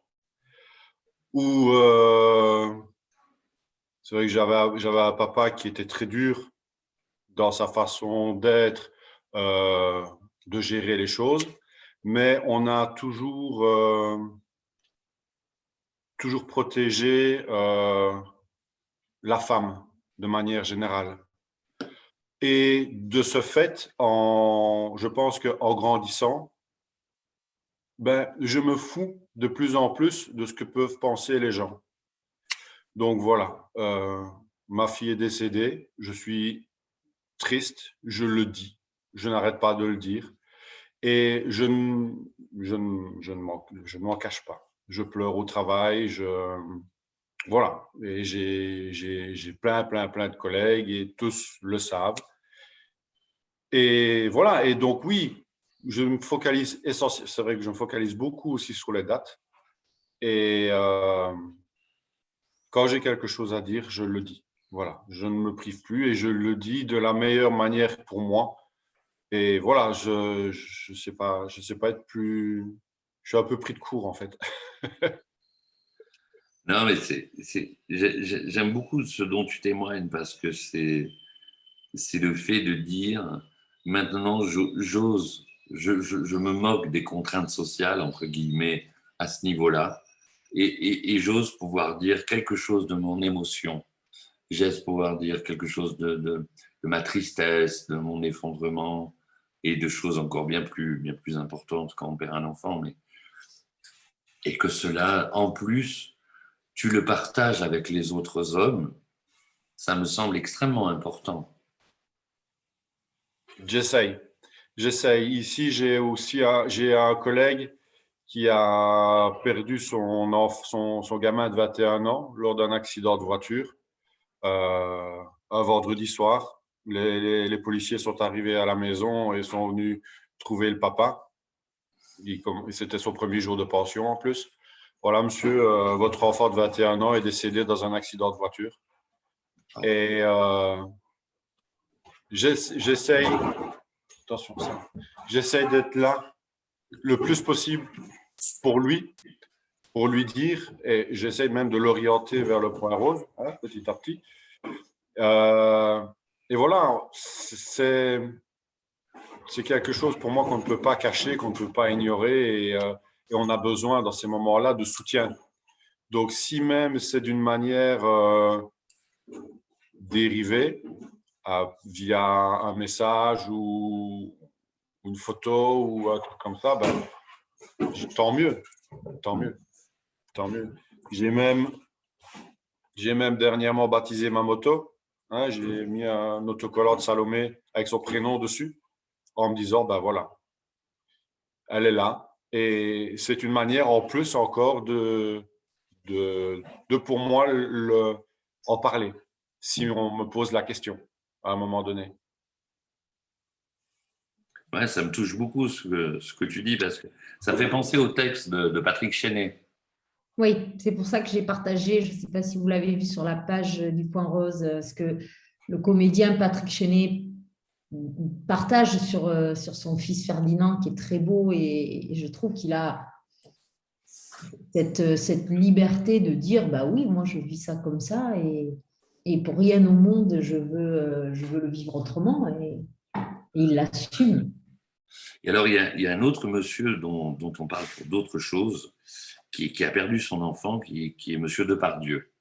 ou c'est vrai que j'avais un papa qui était très dur dans sa façon d'être, euh, de gérer les choses, mais on a toujours protégé la femme de manière générale. Et de ce fait, je pense qu'en grandissant, ben, je me fous de plus en plus de ce que peuvent penser les gens. Donc voilà, ma fille est décédée, je suis triste, je le dis, je n'arrête pas de le dire et je ne m'en cache pas. Je pleure au travail, voilà, et j'ai plein de collègues et tous le savent. Et voilà, et donc oui, je me focalise essentiellement, c'est vrai que je me focalise beaucoup aussi sur les dates. Et quand j'ai quelque chose à dire, je le dis. Voilà, je ne me prive plus et je le dis de la meilleure manière pour moi. Et voilà, je sais pas être plus. Je suis un peu pris de court en fait. Non, mais j'aime beaucoup ce dont tu témoignes parce que c'est le fait de dire maintenant j'ose, je me moque des contraintes sociales, entre guillemets, à ce niveau-là, et j'ose pouvoir dire quelque chose de mon émotion. J'ose pouvoir dire quelque chose de ma tristesse, de mon effondrement et de choses encore bien plus importantes quand on perd un enfant. Et que cela, en plus, tu le partages avec les autres hommes, ça me semble extrêmement important. J'essaye. J'essaye. Ici, j'ai un collègue qui a perdu son gamin de 21 ans lors d'un accident de voiture un vendredi soir. Les policiers sont arrivés à la maison et sont venus trouver le papa. C'était son premier jour de pension en plus. Voilà, monsieur, votre enfant de 21 ans est décédé dans un accident de voiture. Et j'essaye, attention ça, j'essaye d'être là le plus possible pour lui dire, et j'essaye même de l'orienter vers le point rose, hein, petit à petit. Et voilà, c'est quelque chose pour moi qu'on ne peut pas cacher, qu'on ne peut pas ignorer, et on a besoin dans ces moments-là de soutien. Donc, si même c'est d'une manière dérivée, via un message ou une photo ou un truc comme ça, ben, tant mieux, tant mieux, tant mieux. J'ai même dernièrement baptisé ma moto. Hein, j'ai mis un autocollant de Salomé avec son prénom dessus en me disant, ben voilà, elle est là. Et c'est une manière en plus encore de pour moi, en parler, si on me pose la question à un moment donné. Ouais, ça me touche beaucoup ce que tu dis parce que ça me fait penser au texte de Patrick Chenet. Oui, c'est pour ça que j'ai partagé, je ne sais pas si vous l'avez vu sur la page du Point Rose, ce que le comédien Patrick Chenet partage sur son fils Ferdinand, qui est très beau, et je trouve qu'il a cette liberté de dire, bah oui, moi je vis ça comme ça, et pour rien au monde, je veux le vivre autrement, et il l'assume. Et alors, il y a un autre monsieur dont on parle pour d'autres choses, qui a perdu son enfant, qui est monsieur Depardieu.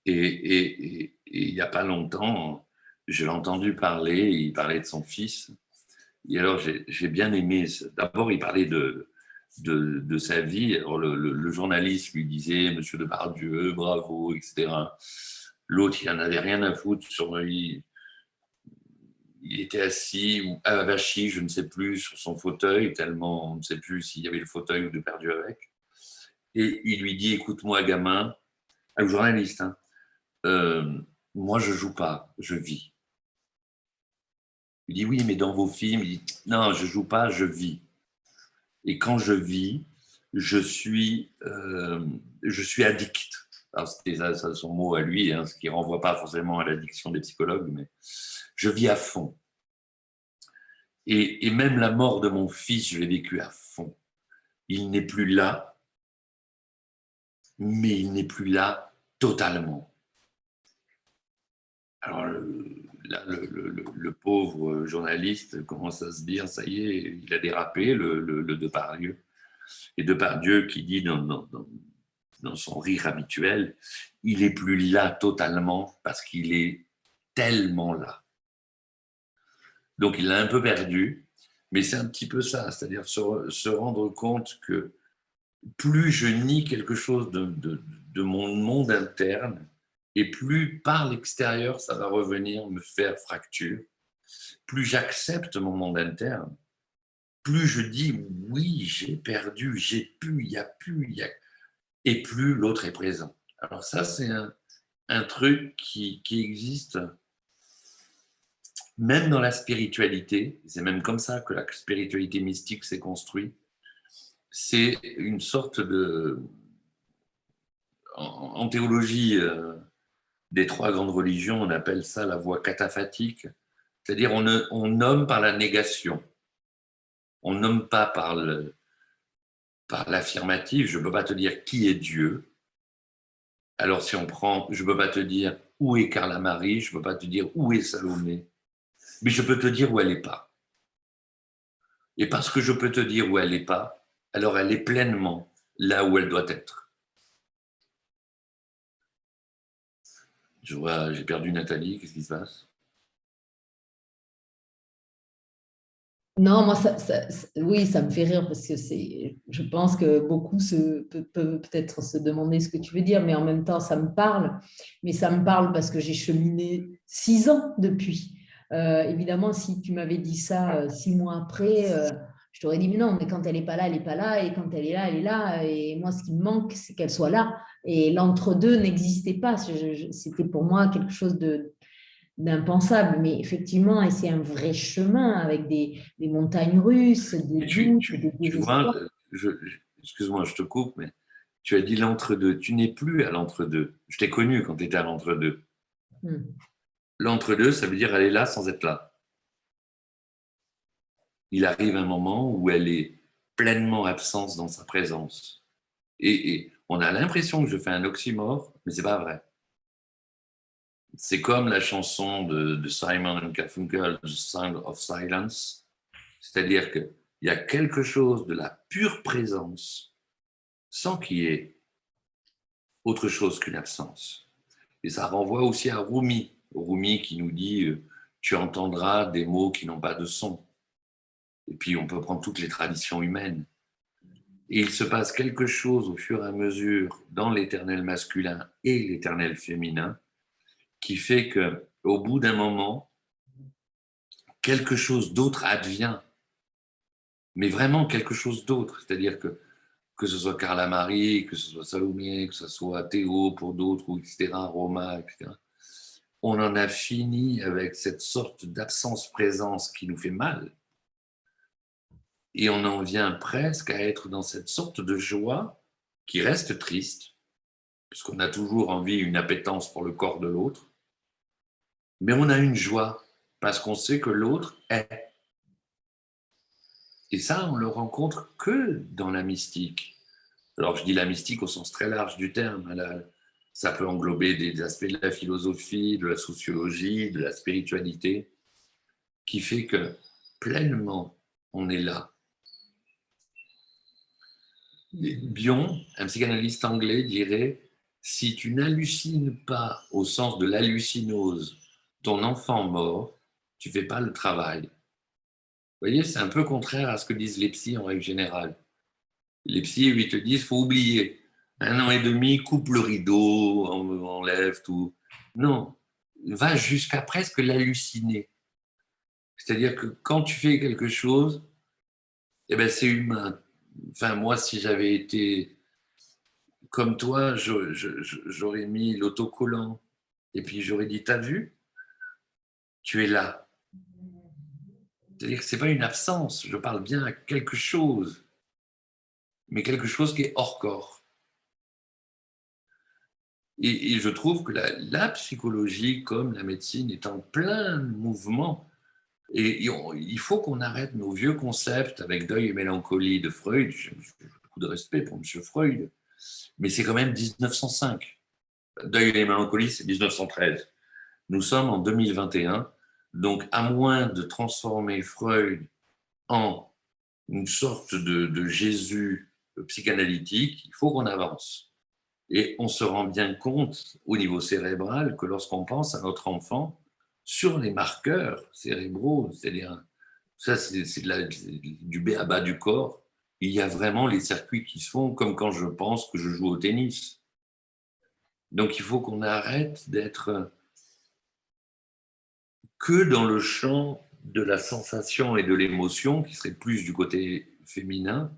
Et il n'y a pas longtemps, je l'ai entendu parler, il parlait de son fils. Et alors, j'ai bien aimé. D'abord, il parlait de sa vie. Alors, le journaliste lui disait, Monsieur Depardieu, bravo, etc. L'autre, il n'en avait rien à foutre sur lui. Il était assis ou avachi, je ne sais plus, sur son fauteuil, tellement on ne sait plus s'il y avait le fauteuil ou Depardieu avec. Et il lui dit, écoute-moi, gamin, au journaliste, hein, moi, je joue pas, je vis. Il dit, oui, mais dans vos films, il dit, non, je joue pas, je vis. Et quand je vis, je suis addict. Alors, c'était ça, son mot à lui, hein, ce qui ne renvoie pas forcément à l'addiction des psychologues, mais je vis à fond. Et même la mort de mon fils, je l'ai vécu à fond. Il n'est plus là, mais il n'est plus là totalement. Alors là, le pauvre journaliste commence à se dire, ça y est, il a dérapé, le Depardieu. Et Depardieu qui dit dans son rire habituel, il n'est plus là totalement parce qu'il est tellement là. Donc il l'a un peu perdu, mais c'est un petit peu ça, c'est-à-dire se rendre compte que plus je nie quelque chose de mon monde interne, et plus par l'extérieur, ça va revenir me faire fracture, plus j'accepte mon monde interne, plus je dis oui, j'ai perdu, j'ai pu, il y a pu, et plus l'autre est présent. Alors ça, c'est un truc qui existe même dans la spiritualité, c'est même comme ça que la spiritualité mystique s'est construite. C'est une sorte de... En théologie des trois grandes religions, on appelle ça la voie cataphatique, c'est-à-dire on nomme par la négation, on nomme pas par l'affirmative. Je ne peux pas te dire qui est Dieu. Alors si on prend, je ne peux pas te dire où est Carla Marie, je ne peux pas te dire où est Salomé, mais je peux te dire où elle n'est pas. Et parce que je peux te dire où elle n'est pas, alors elle est pleinement là où elle doit être. Je vois, j'ai perdu Nathalie, qu'est-ce qui se passe? Non, moi, oui, ça me fait rire parce que je pense que beaucoup peuvent peut-être se demander ce que tu veux dire, mais en même temps, ça me parle. Mais ça me parle parce que j'ai cheminé 6 ans depuis. Évidemment, si tu m'avais dit ça 6 mois après, je t'aurais dit, mais non, mais quand elle n'est pas là, elle n'est pas là, et quand elle est là, elle est là. Et moi, ce qui me manque, c'est qu'elle soit là. Et l'entre-deux n'existait pas. C'était pour moi quelque chose d'impensable, mais effectivement, et c'est un vrai chemin avec des montagnes russes, des doutes, des Tu vois, désespoirs. excuse-moi, je te coupe, mais tu as dit l'entre-deux. Tu n'es plus à l'entre-deux. Je t'ai connu quand tu étais à l'entre-deux. L'entre-deux, ça veut dire elle est là sans être là. Il arrive un moment où elle est pleinement absente dans sa présence. Et on a l'impression que je fais un oxymore, mais c'est pas vrai. C'est comme la chanson de Simon & Garfunkel, The Sound of Silence. C'est-à-dire qu'il y a quelque chose de la pure présence sans qu'il y ait autre chose qu'une absence. Et ça renvoie aussi à Rumi. Rumi qui nous dit tu entendras des mots qui n'ont pas de son. Et puis on peut prendre toutes les traditions humaines. Et il se passe quelque chose au fur et à mesure dans l'éternel masculin et l'éternel féminin qui fait qu'au bout d'un moment, quelque chose d'autre advient, mais vraiment quelque chose d'autre. C'est-à-dire que ce soit Carla Marie, que ce soit Salomé, que ce soit Théo pour d'autres, ou etc., Roma, etc., on en a fini avec cette sorte d'absence-présence qui nous fait mal. Et on en vient presque à être dans cette sorte de joie qui reste triste, puisqu'on a toujours envie, une appétence pour le corps de l'autre, mais on a une joie parce qu'on sait que l'autre est. Et ça, on le rencontre que dans la mystique. Alors, je dis la mystique au sens très large du terme. Ça peut englober des aspects de la philosophie, de la sociologie, de la spiritualité, qui fait que pleinement, on est là. Bion, un psychanalyste anglais, dirait « Si tu n'hallucines pas au sens de l'hallucinose ton enfant mort, tu ne fais pas le travail. » Vous voyez, c'est un peu contraire à ce que disent les psys en règle générale. Les psys, ils te disent, il faut oublier. 1 an et demi, coupe le rideau, on enlève tout. Non, va jusqu'à presque l'halluciner. C'est-à-dire que quand tu fais quelque chose, eh ben, c'est humain. Enfin, moi, si j'avais été comme toi, j'aurais mis l'autocollant et puis j'aurais dit, t'as vu, tu es là. C'est-à-dire que ce n'est pas une absence, je parle bien à quelque chose, mais quelque chose qui est hors corps. Et je trouve que la psychologie, comme la médecine, est en plein mouvement. Et il faut qu'on arrête nos vieux concepts avec Deuil et mélancolie de Freud. J'ai beaucoup de respect pour M. Freud, mais c'est quand même 1905. Deuil et mélancolie, c'est 1913. Nous sommes en 2021, donc à moins de transformer Freud en une sorte de Jésus psychanalytique, il faut qu'on avance. Et on se rend bien compte au niveau cérébral que lorsqu'on pense à notre enfant, sur les marqueurs cérébraux, c'est-à-dire ça c'est du b.a.-ba du corps, il y a vraiment les circuits qui se font comme quand je pense que je joue au tennis. Donc il faut qu'on arrête d'être que dans le champ de la sensation et de l'émotion, qui serait plus du côté féminin,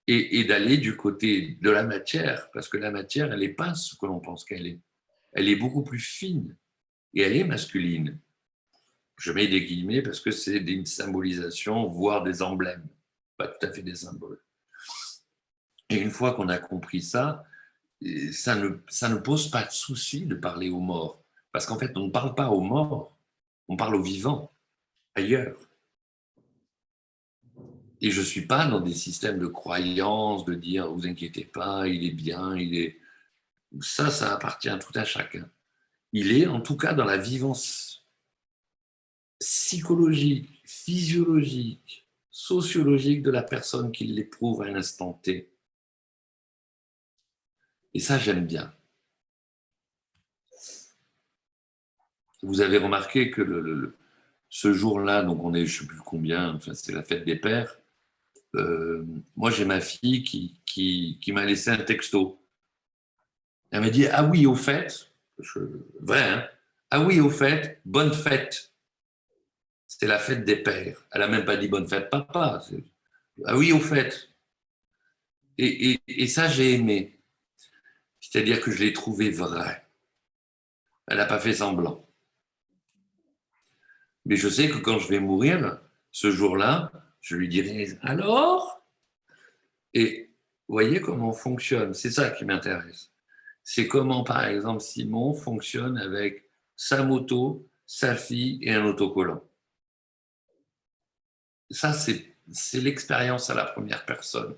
et d'aller du côté de la matière, parce que la matière, elle n'est pas ce que l'on pense qu'elle est. Elle est beaucoup plus fine, et elle est masculine. Je mets des guillemets parce que c'est une symbolisation, voire des emblèmes, pas tout à fait des symboles. Et une fois qu'on a compris ça, ça ne pose pas de souci de parler aux morts, parce qu'en fait, on ne parle pas aux morts, on parle aux vivants, ailleurs. Et je ne suis pas dans des systèmes de croyance, de dire, vous inquiétez pas, il est bien, il est... Ça appartient tout à chacun. Il est en tout cas dans la vivance psychologique, physiologique, sociologique de la personne qui l'éprouve à un instant T. Et ça, j'aime bien. Vous avez remarqué que ce jour-là, donc on est, je ne sais plus combien, enfin, c'est la fête des pères, moi j'ai ma fille qui m'a laissé un texto. Elle m'a dit, ah oui, au fait, vrai, hein, ah oui, au fait, bonne fête. C'était la fête des pères. Elle n'a même pas dit bonne fête, papa. Ah oui, au fait. Et ça, j'ai aimé. C'est-à-dire que je l'ai trouvé vrai. Elle n'a pas fait semblant. Mais je sais que quand je vais mourir, ce jour-là, je lui dirai alors. Et vous voyez comment on fonctionne. C'est ça qui m'intéresse. C'est comment, par exemple, Simon fonctionne avec sa moto, sa fille et un autocollant. Ça, c'est l'expérience à la première personne.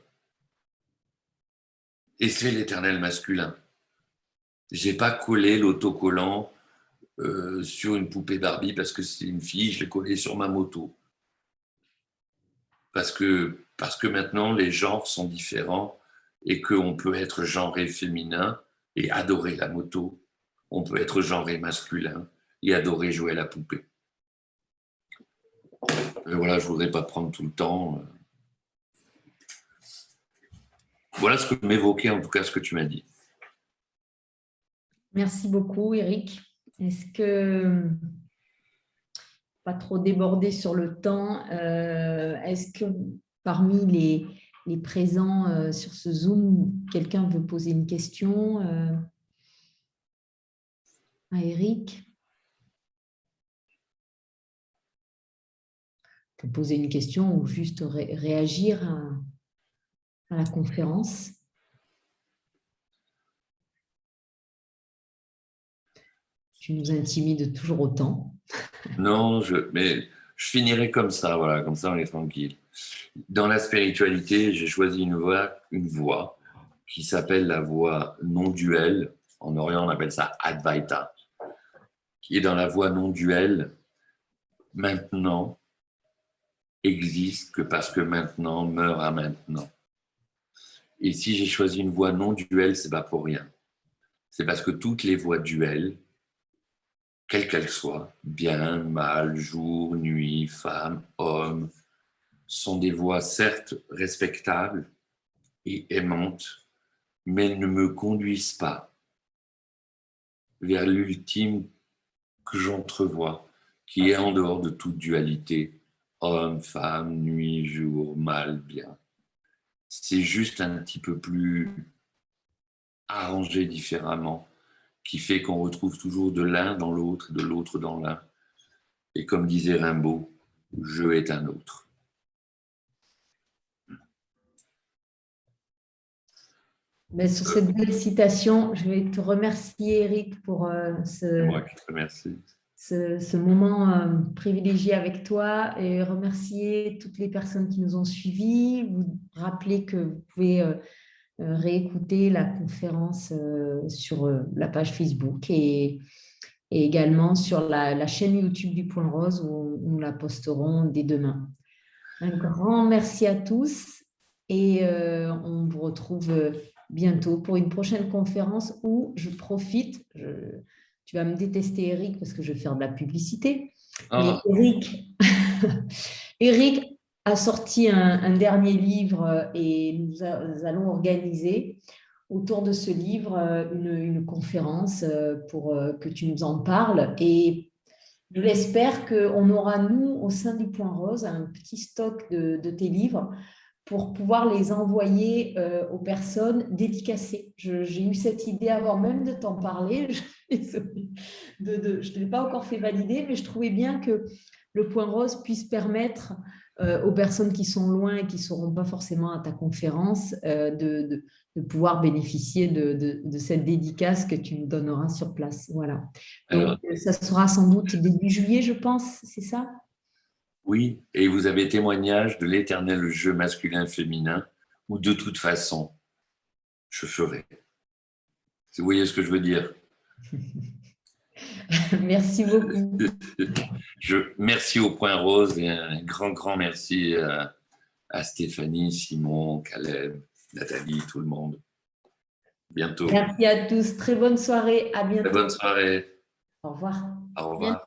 Et c'est l'éternel masculin. Je n'ai pas collé l'autocollant sur une poupée Barbie parce que c'est une fille, je l'ai collé sur ma moto. Parce que maintenant, les genres sont différents et qu'on peut être genré féminin et adorer la moto. On peut être genré masculin et adorer jouer à la poupée. Et voilà, je ne voudrais pas prendre tout le temps. Voilà ce que m'évoquait en tout cas ce que tu m'as dit. Merci beaucoup, Eric. Est-ce que, pas trop débordé sur le temps, est-ce que parmi les présents sur ce Zoom, quelqu'un veut poser une question à Eric? Peut poser une question ou juste réagir à la conférence. Tu nous intimides toujours autant. Non, mais je finirai comme ça, voilà, comme ça on est tranquille. Dans la spiritualité, j'ai choisi une voie qui s'appelle la voie non-duelle. En Orient, on appelle ça Advaita, qui est dans la voie non-duelle. Maintenant existe que parce que maintenant meurt à maintenant. Et si j'ai choisi une voie non-duelle, c'est pas pour rien. C'est parce que toutes les voies duelles, quelles qu'elles soient, bien, mal, jour, nuit, femme, homme, sont des voies certes respectables et aimantes, mais elles ne me conduisent pas vers l'ultime que j'entrevois, qui est en dehors de toute dualité, homme, femme, nuit, jour, mal, bien. C'est juste un petit peu plus arrangé différemment, qui fait qu'on retrouve toujours de l'un dans l'autre, de l'autre dans l'un. Et comme disait Rimbaud, je est un autre. Mais sur cette belle citation, je vais te remercier, Eric, pour C'est moi qui te remercie. ce moment privilégié avec toi et remercier toutes les personnes qui nous ont suivis. Vous rappeler que vous pouvez réécouter la conférence sur la page Facebook et également sur la chaîne YouTube du Point Rose où nous la posterons dès demain. Un grand merci à tous et on vous retrouve bientôt pour une prochaine conférence où je profite, tu vas me détester Eric parce que je vais faire de la publicité, mais Eric a sorti un dernier livre et nous allons organiser autour de ce livre une conférence pour que tu nous en parles et je l'espère qu'on aura, nous, au sein du Point Rose, un petit stock de tes livres pour pouvoir les envoyer aux personnes dédicacées. J'ai eu cette idée avant même de t'en parler. Je ne l'ai pas encore fait valider, mais je trouvais bien que le Point Rose puisse permettre aux personnes qui sont loin et qui ne seront pas forcément à ta conférence de pouvoir bénéficier de cette dédicace que tu nous donneras sur place. Voilà. Donc, ça sera sans doute début juillet, je pense, c'est ça? Oui, et vous avez témoignage de l'éternel jeu masculin-féminin, où de toute façon, je ferai. Vous voyez ce que je veux dire? Merci beaucoup. Merci au Point Rose et un grand merci à Stéphanie, Simon, Caleb, Nathalie, tout le monde. Bientôt. Merci à tous. Très bonne soirée. À bientôt. Très bonne soirée. Au revoir. Au revoir.